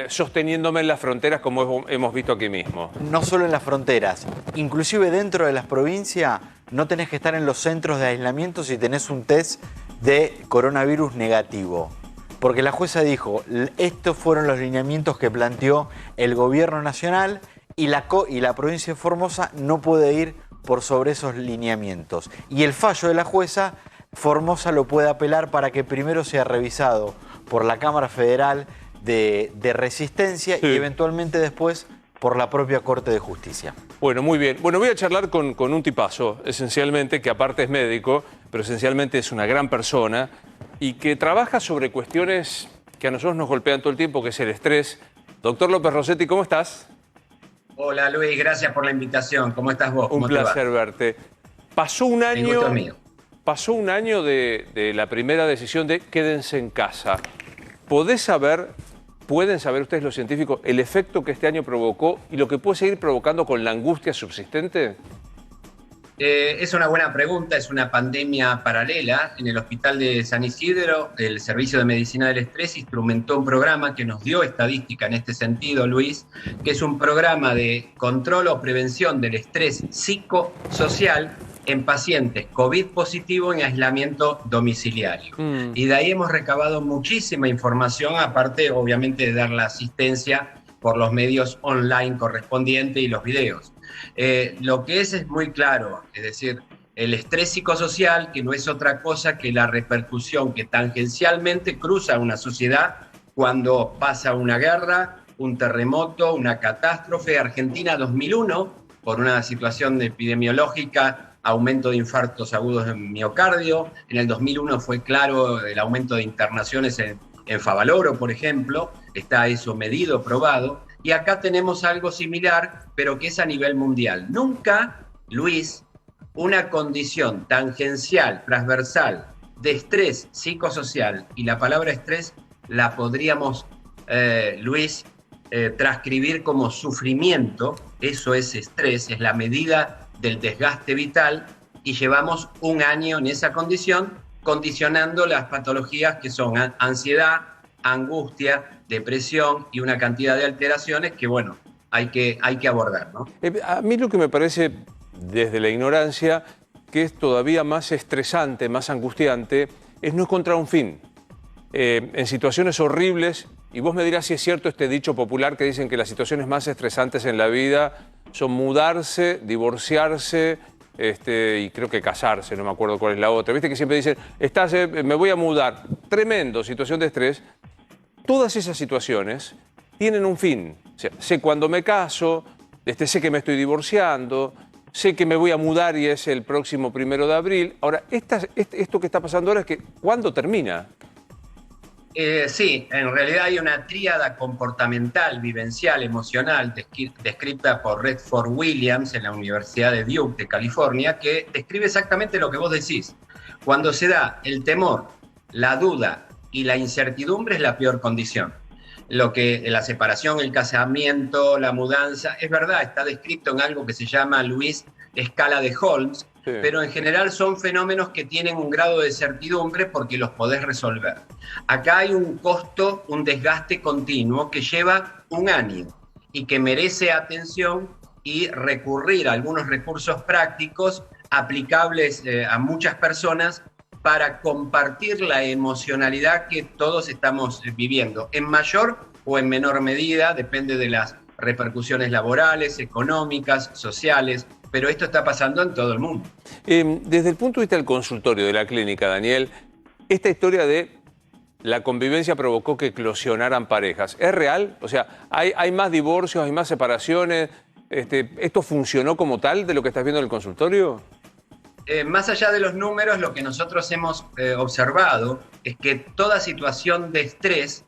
sosteniéndome en las fronteras como hemos visto aquí mismo. No solo en las fronteras, inclusive dentro de las provincias no tenés que estar en los centros de aislamiento si tenés un test de coronavirus negativo. Porque la jueza dijo, estos fueron los lineamientos que planteó el gobierno nacional y la provincia de Formosa no puede ir por sobre esos lineamientos. Y el fallo de la jueza, Formosa lo puede apelar para que primero sea revisado por la Cámara Federal de Resistencia y eventualmente después por la propia Corte de Justicia. Bueno, muy bien. Bueno, voy a charlar con un tipazo, esencialmente, que aparte es médico, pero esencialmente es una gran persona y que trabaja sobre cuestiones que a nosotros nos golpean todo el tiempo, que es el estrés. Doctor López Rossetti, ¿cómo estás? Hola Luis, gracias por la invitación. ¿Cómo estás vos? Un placer verte. Pasó un año... El gusto es mío. Pasó un año de la primera decisión de quédense en casa. ¿Pueden saber ustedes los científicos el efecto que este año provocó y lo que puede seguir provocando con la angustia subsistente? Es una buena pregunta, es una pandemia paralela. En el Hospital de San Isidro, el Servicio de Medicina del Estrés instrumentó un programa que nos dio estadística en este sentido, Luis, que es un programa de control o prevención del estrés psicosocial en pacientes COVID positivo en aislamiento domiciliario. Y de ahí hemos recabado muchísima información, aparte obviamente de dar la asistencia por los medios online correspondientes y los videos. Lo que es muy claro, es decir, el estrés psicosocial, que no es otra cosa que la repercusión que tangencialmente cruza una sociedad cuando pasa una guerra, un terremoto, una catástrofe. Argentina 2001, por una situación epidemiológica, aumento de infartos agudos en miocardio. En el 2001 fue claro el aumento de internaciones en Favaloro, por ejemplo. Está eso medido, probado. Y acá tenemos algo similar, pero que es a nivel mundial. Nunca, Luis, una condición tangencial, transversal, de estrés psicosocial, y la palabra estrés la podríamos, Luis, transcribir como sufrimiento. Eso es estrés, es la medida del desgaste vital, y llevamos un año en esa condición, condicionando las patologías que son ansiedad, angustia, depresión y una cantidad de alteraciones que, bueno, hay que abordar, ¿no? A mí lo que me parece, desde la ignorancia, que es todavía más estresante, más angustiante, es no encontrar un fin. En situaciones horribles, y vos me dirás si es cierto este dicho popular que dicen que las situaciones más estresantes en la vida son mudarse, divorciarse, y creo que casarse, no me acuerdo cuál es la otra. Viste que siempre dicen, me voy a mudar. Tremendo, situación de estrés. Todas esas situaciones tienen un fin. O sea, sé cuándo me caso, sé que me estoy divorciando, sé que me voy a mudar y es el próximo 1 de abril. Ahora, esto que está pasando ahora es que, ¿cuándo termina? Sí, en realidad hay una tríada comportamental, vivencial, emocional, descrita por Redford Williams en la Universidad de Duke de California, que describe exactamente lo que vos decís. Cuando se da el temor, la duda y la incertidumbre es la peor condición. Lo que la separación, el casamiento, la mudanza, es verdad, está descrito en algo que se llama, Luis, escala de Holmes, sí. Pero en general son fenómenos que tienen un grado de certidumbre porque los podés resolver. Acá hay un costo, un desgaste continuo que lleva un año y que merece atención y recurrir a algunos recursos prácticos aplicables a muchas personas para compartir la emocionalidad que todos estamos viviendo, en mayor o en menor medida, depende de las repercusiones laborales, económicas, sociales, pero esto está pasando en todo el mundo. Desde el punto de vista del consultorio, de la clínica, Daniel, esta historia de la convivencia provocó que eclosionaran parejas, ¿es real? O sea, ¿hay más divorcios, hay más separaciones? ¿Esto funcionó como tal de lo que estás viendo en el consultorio? Más allá de los números, lo que nosotros hemos observado es que toda situación de estrés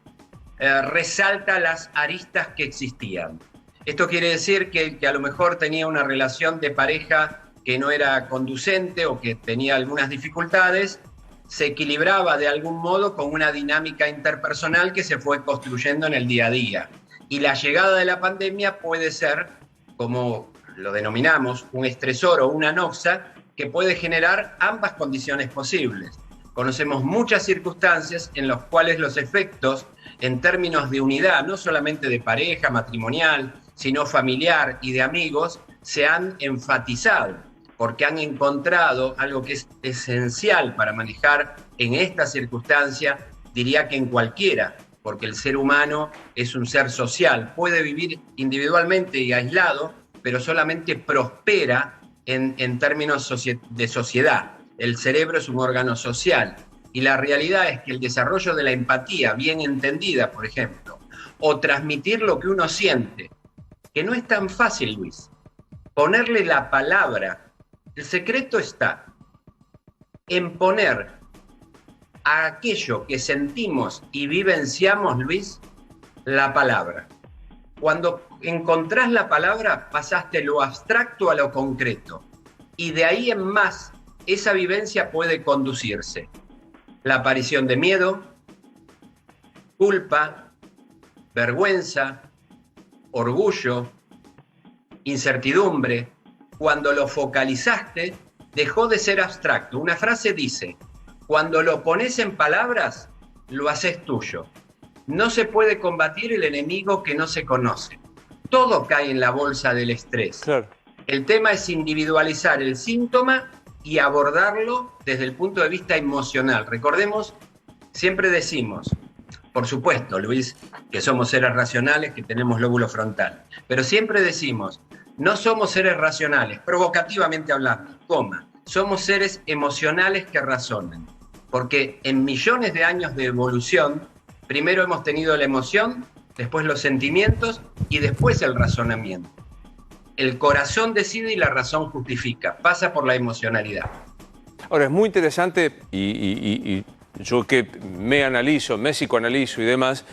resalta las aristas que existían. Esto quiere decir que a lo mejor tenía una relación de pareja que no era conducente o que tenía algunas dificultades, se equilibraba de algún modo con una dinámica interpersonal que se fue construyendo en el día a día. Y la llegada de la pandemia puede ser, como lo denominamos un estresor o una anoxa, que puede generar ambas condiciones posibles. Conocemos muchas circunstancias en las cuales los efectos en términos de unidad, no solamente de pareja, matrimonial, sino familiar y de amigos, se han enfatizado, porque han encontrado algo que es esencial para manejar en esta circunstancia, diría que en cualquiera, porque el ser humano es un ser social, puede vivir individualmente y aislado, pero solamente prospera en términos de sociedad. El cerebro es un órgano social y la realidad es que el desarrollo de la empatía bien entendida, por ejemplo, o transmitir lo que uno siente, que no es tan fácil, Luis, ponerle la palabra. El secreto está en poner a aquello que sentimos y vivenciamos, Luis, la palabra. Cuando encontrás la palabra, pasaste lo abstracto a lo concreto. Y de ahí en más, esa vivencia puede conducirse. La aparición de miedo, culpa, vergüenza, orgullo, incertidumbre. Cuando lo focalizaste, dejó de ser abstracto. Una frase dice, cuando lo pones en palabras, lo haces tuyo. No se puede combatir el enemigo que no se conoce. Todo cae en la bolsa del estrés. Claro. El tema es individualizar el síntoma y abordarlo desde el punto de vista emocional. Recordemos, siempre decimos, por supuesto, Luis, que somos seres racionales, que tenemos lóbulo frontal, pero siempre decimos, no somos seres racionales, provocativamente hablando, somos seres emocionales que razonan. Porque en millones de años de evolución, primero hemos tenido la emoción, después los sentimientos y después el razonamiento. El corazón decide y la razón justifica, pasa por la emocionalidad. Ahora, es muy interesante y yo que me psicoanalizo y demás,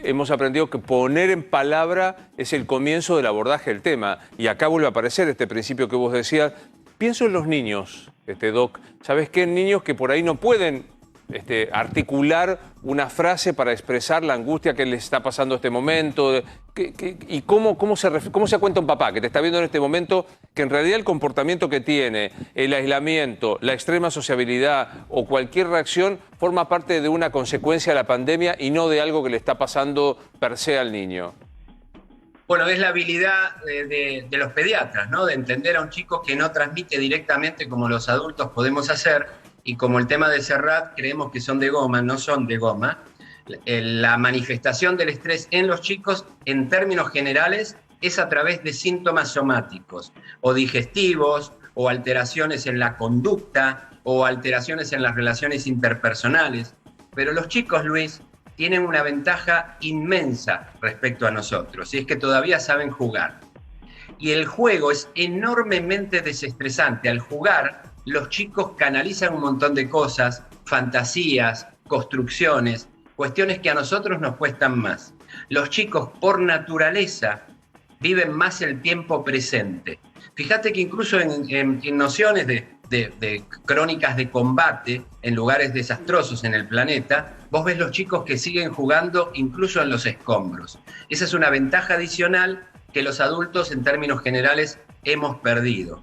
hemos aprendido que poner en palabra es el comienzo del abordaje del tema. Y acá vuelve a aparecer este principio que vos decías. Pienso en los niños, Doc. ¿Sabes qué? Niños que por ahí no pueden articular una frase para expresar la angustia que les está pasando este momento. ¿Y cómo se cuenta un papá que te está viendo en este momento que en realidad el comportamiento que tiene, el aislamiento, la extrema sociabilidad o cualquier reacción forma parte de una consecuencia de la pandemia y no de algo que le está pasando per se al niño? Bueno, es la habilidad de los pediatras, ¿no? De entender a un chico que no transmite directamente como los adultos podemos hacer, y como el tema de Serrat creemos que son de goma, no son de goma. La manifestación del estrés en los chicos, en términos generales, es a través de síntomas somáticos, o digestivos, o alteraciones en la conducta, o alteraciones en las relaciones interpersonales. Pero los chicos, Luis, tienen una ventaja inmensa respecto a nosotros, y es que todavía saben jugar. Y el juego es enormemente desestresante. Al jugar, los chicos canalizan un montón de cosas, fantasías, construcciones, cuestiones que a nosotros nos cuestan más. Los chicos, por naturaleza, viven más el tiempo presente. Fíjate que incluso en nociones de crónicas de combate en lugares desastrosos en el planeta, vos ves los chicos que siguen jugando incluso en los escombros. Esa es una ventaja adicional que los adultos en términos generales hemos perdido.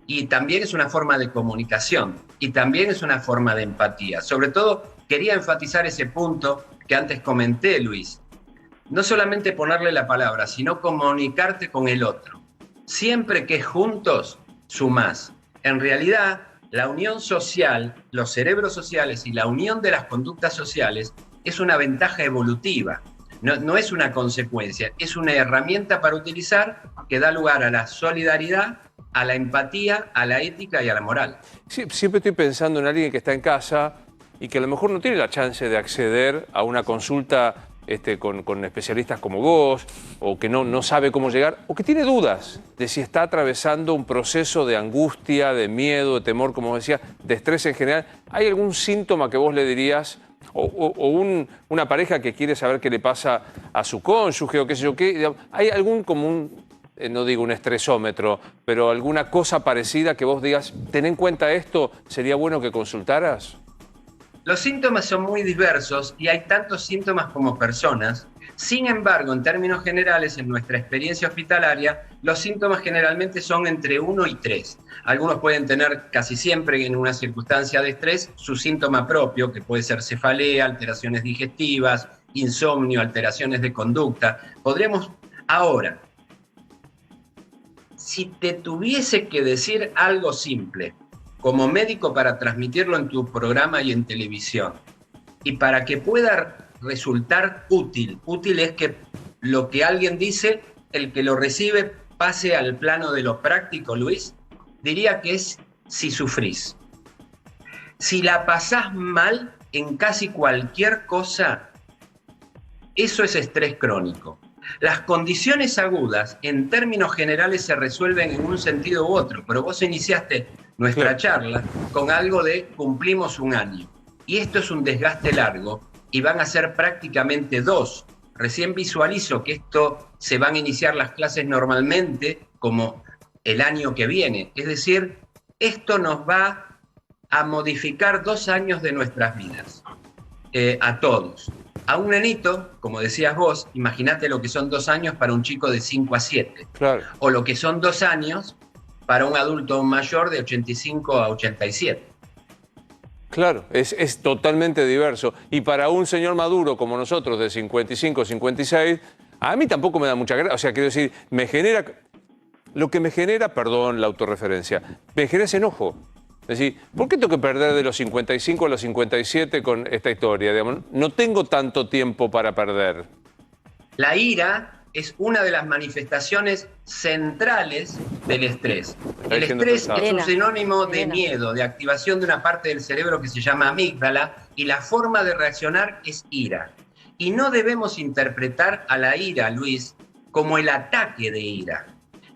Y también es una forma de comunicación y también es una forma de empatía. Sobre todo quería enfatizar ese punto que antes comenté, Luis. No solamente ponerle la palabra, sino comunicarte con el otro. Siempre que juntos, sumás. En realidad, la unión social, los cerebros sociales y la unión de las conductas sociales es una ventaja evolutiva. No es una consecuencia, es una herramienta para utilizar que da lugar a la solidaridad, a la empatía, a la ética y a la moral. Sí, siempre estoy pensando en alguien que está en casa y que a lo mejor no tiene la chance de acceder a una consulta con especialistas como vos, o que no sabe cómo llegar, o que tiene dudas de si está atravesando un proceso de angustia, de miedo, de temor, como decía, de estrés en general. ¿Hay algún síntoma que vos le dirías, una pareja que quiere saber qué le pasa a su cónyuge o qué sé yo qué? ¿Hay algún común, no digo un estresómetro, pero alguna cosa parecida que vos digas, ten en cuenta esto, sería bueno que consultaras? Los síntomas son muy diversos y hay tantos síntomas como personas. Sin embargo, en términos generales, en nuestra experiencia hospitalaria, los síntomas generalmente son entre 1 y 3. Algunos pueden tener casi siempre en una circunstancia de estrés su síntoma propio, que puede ser cefalea, alteraciones digestivas, insomnio, alteraciones de conducta. Podríamos ahora, si te tuviese que decir algo simple, como médico para transmitirlo en tu programa y en televisión, y para que pueda resultar útil es que lo que alguien dice, el que lo recibe pase al plano de lo práctico, Luis, diría que es si sufrís. Si la pasás mal en casi cualquier cosa, eso es estrés crónico. Las condiciones agudas, en términos generales, se resuelven en un sentido u otro, pero vos iniciaste nuestra charla con algo de cumplimos 1 año. Y esto es un desgaste largo y van a ser prácticamente 2. Recién visualizo que esto se van a iniciar las clases normalmente como el año que viene. Es decir, esto nos va a modificar 2 años de nuestras vidas, a todos. A un nenito, como decías vos, imagínate lo que son 2 años para un chico de 5 a 7. Claro. O lo que son 2 años para un adulto mayor de 85 a 87. Claro, es totalmente diverso. Y para un señor maduro como nosotros, de 55, 56, a mí tampoco me da mucha gracia. O sea, quiero decir, lo que me genera, perdón la autorreferencia, me genera ese enojo. Es decir, ¿por qué tengo que perder de los 55 a los 57 con esta historia? Digamos, no tengo tanto tiempo para perder. La ira es una de las manifestaciones centrales del estrés. El estrés es un sinónimo de miedo, de activación de una parte del cerebro que se llama amígdala, y la forma de reaccionar es ira. Y no debemos interpretar a la ira, Luis, como el ataque de ira.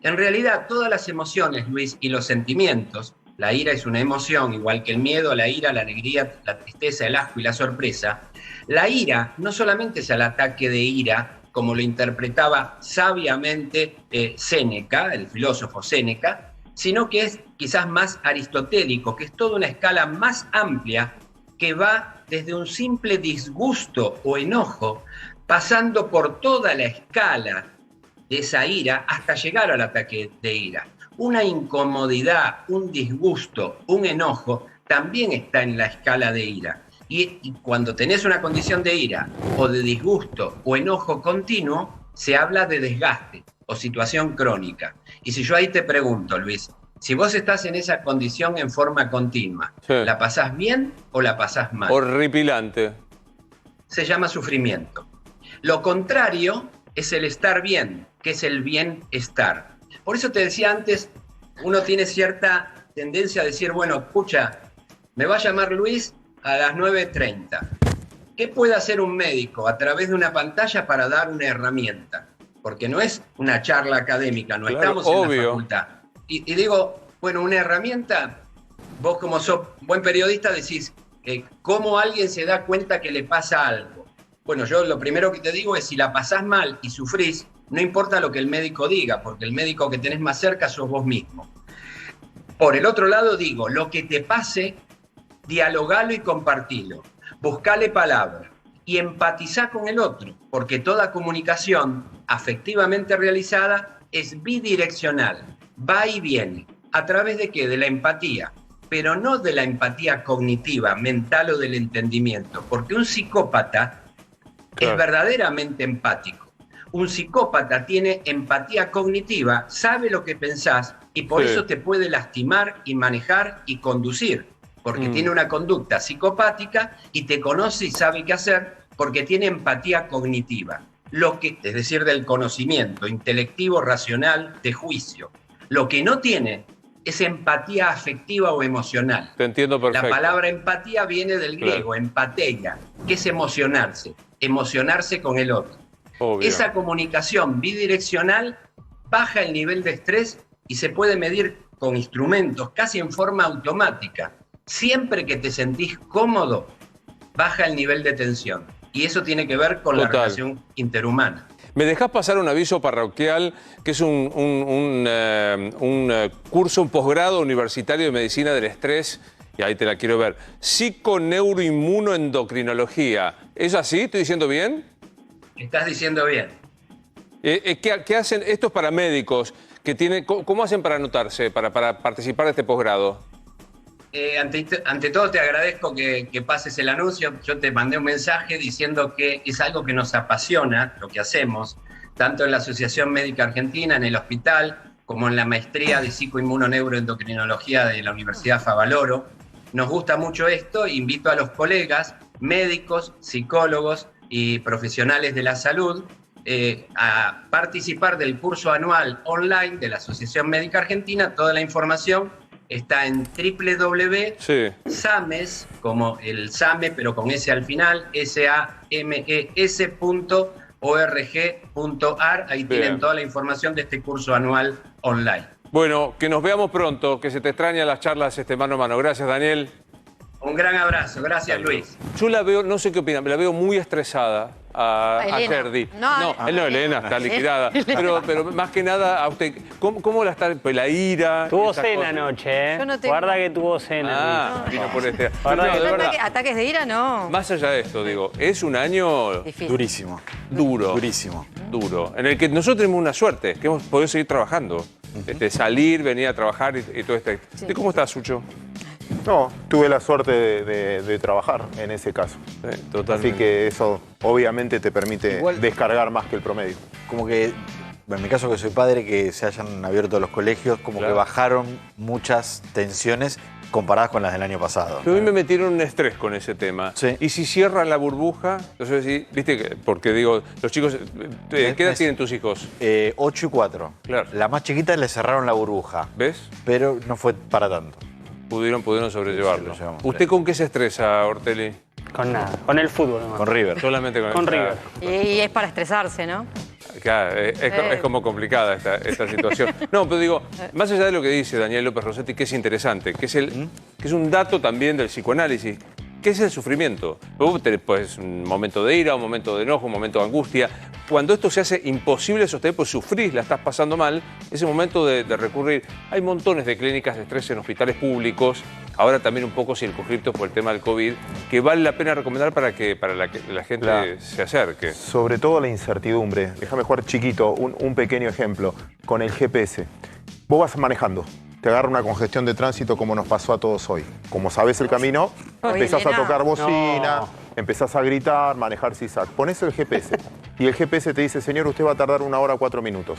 En realidad, todas las emociones, Luis, y los sentimientos, la ira es una emoción, igual que el miedo, la ira, la alegría, la tristeza, el asco y la sorpresa. La ira no solamente es el ataque de ira, como lo interpretaba sabiamente Séneca, el filósofo Séneca, sino que es quizás más aristotélico, que es toda una escala más amplia que va desde un simple disgusto o enojo, pasando por toda la escala de esa ira hasta llegar al ataque de ira. Una incomodidad, un disgusto, un enojo, también está en la escala de ira. Y cuando tenés una condición de ira o de disgusto o enojo continuo, se habla de desgaste o situación crónica. Y si yo ahí te pregunto, Luis, si vos estás en esa condición en forma continua, sí, ¿la pasás bien o la pasás mal? Horripilante. Se llama sufrimiento. Lo contrario es el estar bien, que es el bienestar. Por eso te decía antes, uno tiene cierta tendencia a decir, bueno, escucha, me va a llamar Luis a las 9:30. ¿Qué puede hacer un médico a través de una pantalla para dar una herramienta? Porque no es una charla académica, no estamos en la facultad. Y digo, bueno, una herramienta, vos como sos buen periodista decís, ¿cómo alguien se da cuenta que le pasa algo? Bueno, yo lo primero que te digo es, si la pasás mal y sufrís, no importa lo que el médico diga, porque el médico que tenés más cerca sos vos mismo. Por el otro lado digo, lo que te pase, dialogalo y compartilo. Buscale palabras y empatizá con el otro, porque toda comunicación afectivamente realizada es bidireccional, va y viene. ¿A través de qué? De la empatía, pero no de la empatía cognitiva, mental o del entendimiento, porque un psicópata es verdaderamente empático. Un psicópata tiene empatía cognitiva, sabe lo que pensás y por eso te puede lastimar y manejar y conducir, porque tiene una conducta psicopática y te conoce y sabe qué hacer porque tiene empatía cognitiva, es decir, del conocimiento intelectivo, racional, de juicio. Lo que no tiene es empatía afectiva o emocional. Te entiendo perfecto. La palabra empatía viene del griego, empateia, que es emocionarse con el otro. Obvio. Esa comunicación bidireccional baja el nivel de estrés y se puede medir con instrumentos casi en forma automática. Siempre que te sentís cómodo, baja el nivel de tensión. Y eso tiene que ver con la relación interhumana. ¿Me dejás pasar un aviso parroquial, que es un curso, un posgrado universitario de medicina del estrés? Y ahí te la quiero ver. Psiconeuroinmunoendocrinología. ¿Es así? ¿Estoy diciendo bien? Estás diciendo bien. ¿Qué hacen estos paramédicos que tienen, cómo hacen para anotarse, para participar de este posgrado? Ante todo te agradezco que pases el anuncio. Yo te mandé un mensaje diciendo que es algo que nos apasiona, lo que hacemos, tanto en la Asociación Médica Argentina, en el hospital, como en la maestría de psicoinmunoneuroendocrinología de la Universidad Favaloro. Nos gusta mucho esto. Invito a los colegas, médicos, psicólogos y profesionales de la salud a participar del curso anual online de la Asociación Médica Argentina. Toda la información está en www.sames, como el SAME, pero con S al final, sames.org.ar. Ahí tienen toda la información de este curso anual online. Bueno, que nos veamos pronto, que se te extrañan las charlas mano a mano. Gracias, Daniel. Un gran abrazo. Gracias, Luis. Yo la veo, no sé qué opinan, la veo muy estresada a Gerdi. No, Elena está liquidada. Pero más que nada, a usted, ¿cómo la está? Pues la ira. Tuvo cena anoche, ¿eh? Yo no tengo. Guarda que tuvo cena. Vino por este. Ataques de ira, no. Más allá de esto, digo, es un año Difícil. Durísimo. durísimo, en el que nosotros tenemos una suerte, que hemos podido seguir trabajando. Salir, venir a trabajar y todo esto. Sí. ¿Cómo estás, Sucho? No, tuve la suerte de trabajar en ese caso. Totalmente. Así que eso obviamente te permite descargar más que el promedio. Como que, en mi caso que soy padre, que se hayan abierto los colegios, como que bajaron muchas tensiones comparadas con las del año pasado. Pero a mí me metieron un estrés con ese tema. Sí. Y si cierran la burbuja, entonces, ¿viste? Porque digo, los chicos, ¿qué edad tienen tus hijos? 8 y 4. Claro. La más chiquita le cerraron la burbuja. ¿Ves? Pero no fue para tanto. Pudieron sobrellevarlo. Sí, lo llevamos, ¿Usted con qué se estresa, Ortelli? Con nada, con el fútbol nomás. Con River. Solamente Con River. Y es para estresarse, ¿no? Claro, es como complicada esta situación. No, pero digo, más allá de lo que dice Daniel López Rossetti, que es interesante, que es un dato también del psicoanálisis, que es el sufrimiento. Vos tenés pues, un momento de ira, un momento de enojo, un momento de angustia. Cuando esto se hace imposible sostener, pues sufrís, la estás pasando mal, ese momento de recurrir. Hay montones de clínicas de estrés en hospitales públicos, ahora también un poco circunscriptos por el tema del COVID, que vale la pena recomendar para que la gente se acerque. Sobre todo la incertidumbre. Déjame jugar chiquito, un pequeño ejemplo. Con el GPS. Vos vas manejando. Te agarra una congestión de tránsito como nos pasó a todos hoy. Como sabes el camino, empezás a tocar bocina, empezás a gritar, manejar zigzag. Pones el GPS y el GPS te dice, señor, usted va a tardar 1 hora 4 minutos.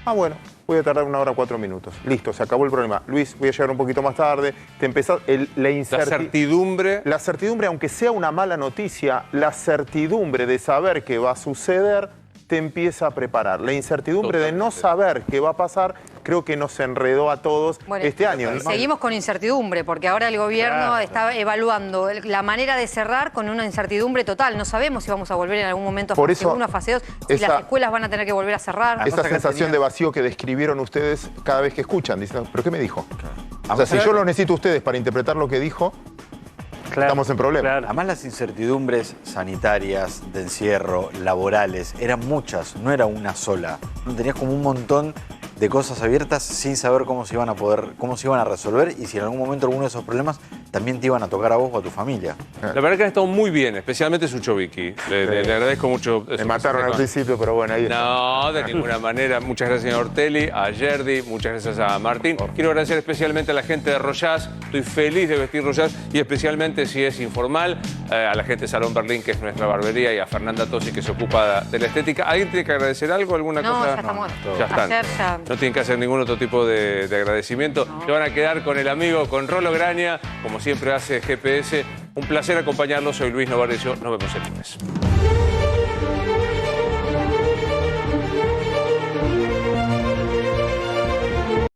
Ah, bueno, voy a tardar 1 hora 4 minutos. Listo, se acabó el problema. Luis, voy a llegar un poquito más tarde. Te empezás, la certidumbre. La certidumbre, aunque sea una mala noticia, la certidumbre de saber qué va a suceder te empieza a preparar. La incertidumbre de no saber qué va a pasar, creo que nos enredó a todos este año. Seguimos con incertidumbre, porque ahora el gobierno está evaluando la manera de cerrar con una incertidumbre total. No sabemos si vamos a volver en algún momento a fase 1, a fase 2, si las escuelas van a tener que volver a cerrar. Esa sensación de vacío que describieron ustedes cada vez que escuchan, diciendo, ¿pero qué me dijo? O sea, si yo lo necesito a ustedes para interpretar lo que dijo, estamos en problema. Además, las incertidumbres sanitarias, de encierro, laborales, eran muchas, no era una sola. Tenías como un montón de cosas abiertas sin saber cómo se iban a resolver y si en algún momento alguno de esos problemas también te iban a tocar a vos o a tu familia. La verdad que han estado muy bien, especialmente Sucho Vicky. Le agradezco mucho. Me mataron al principio, pero bueno, ahí está. No, de ninguna manera. Muchas gracias a Ortelli, a Gerdi, muchas gracias a Martín. Quiero agradecer especialmente a la gente de Royaz. Estoy feliz de vestir Royaz y especialmente si es informal, a la gente de Salón Berlín, que es nuestra barbería, y a Fernanda Tosi, que se ocupa de la estética. ¿Alguien tiene que agradecer algo, alguna cosa? No, ya estamos. Ya están. No tienen que hacer ningún otro tipo de agradecimiento. Se van a quedar con el amigo, con Rolo Graña, como siempre hace GPS. Un placer acompañarlos. Soy Luis Novarecio. Nos vemos el lunes.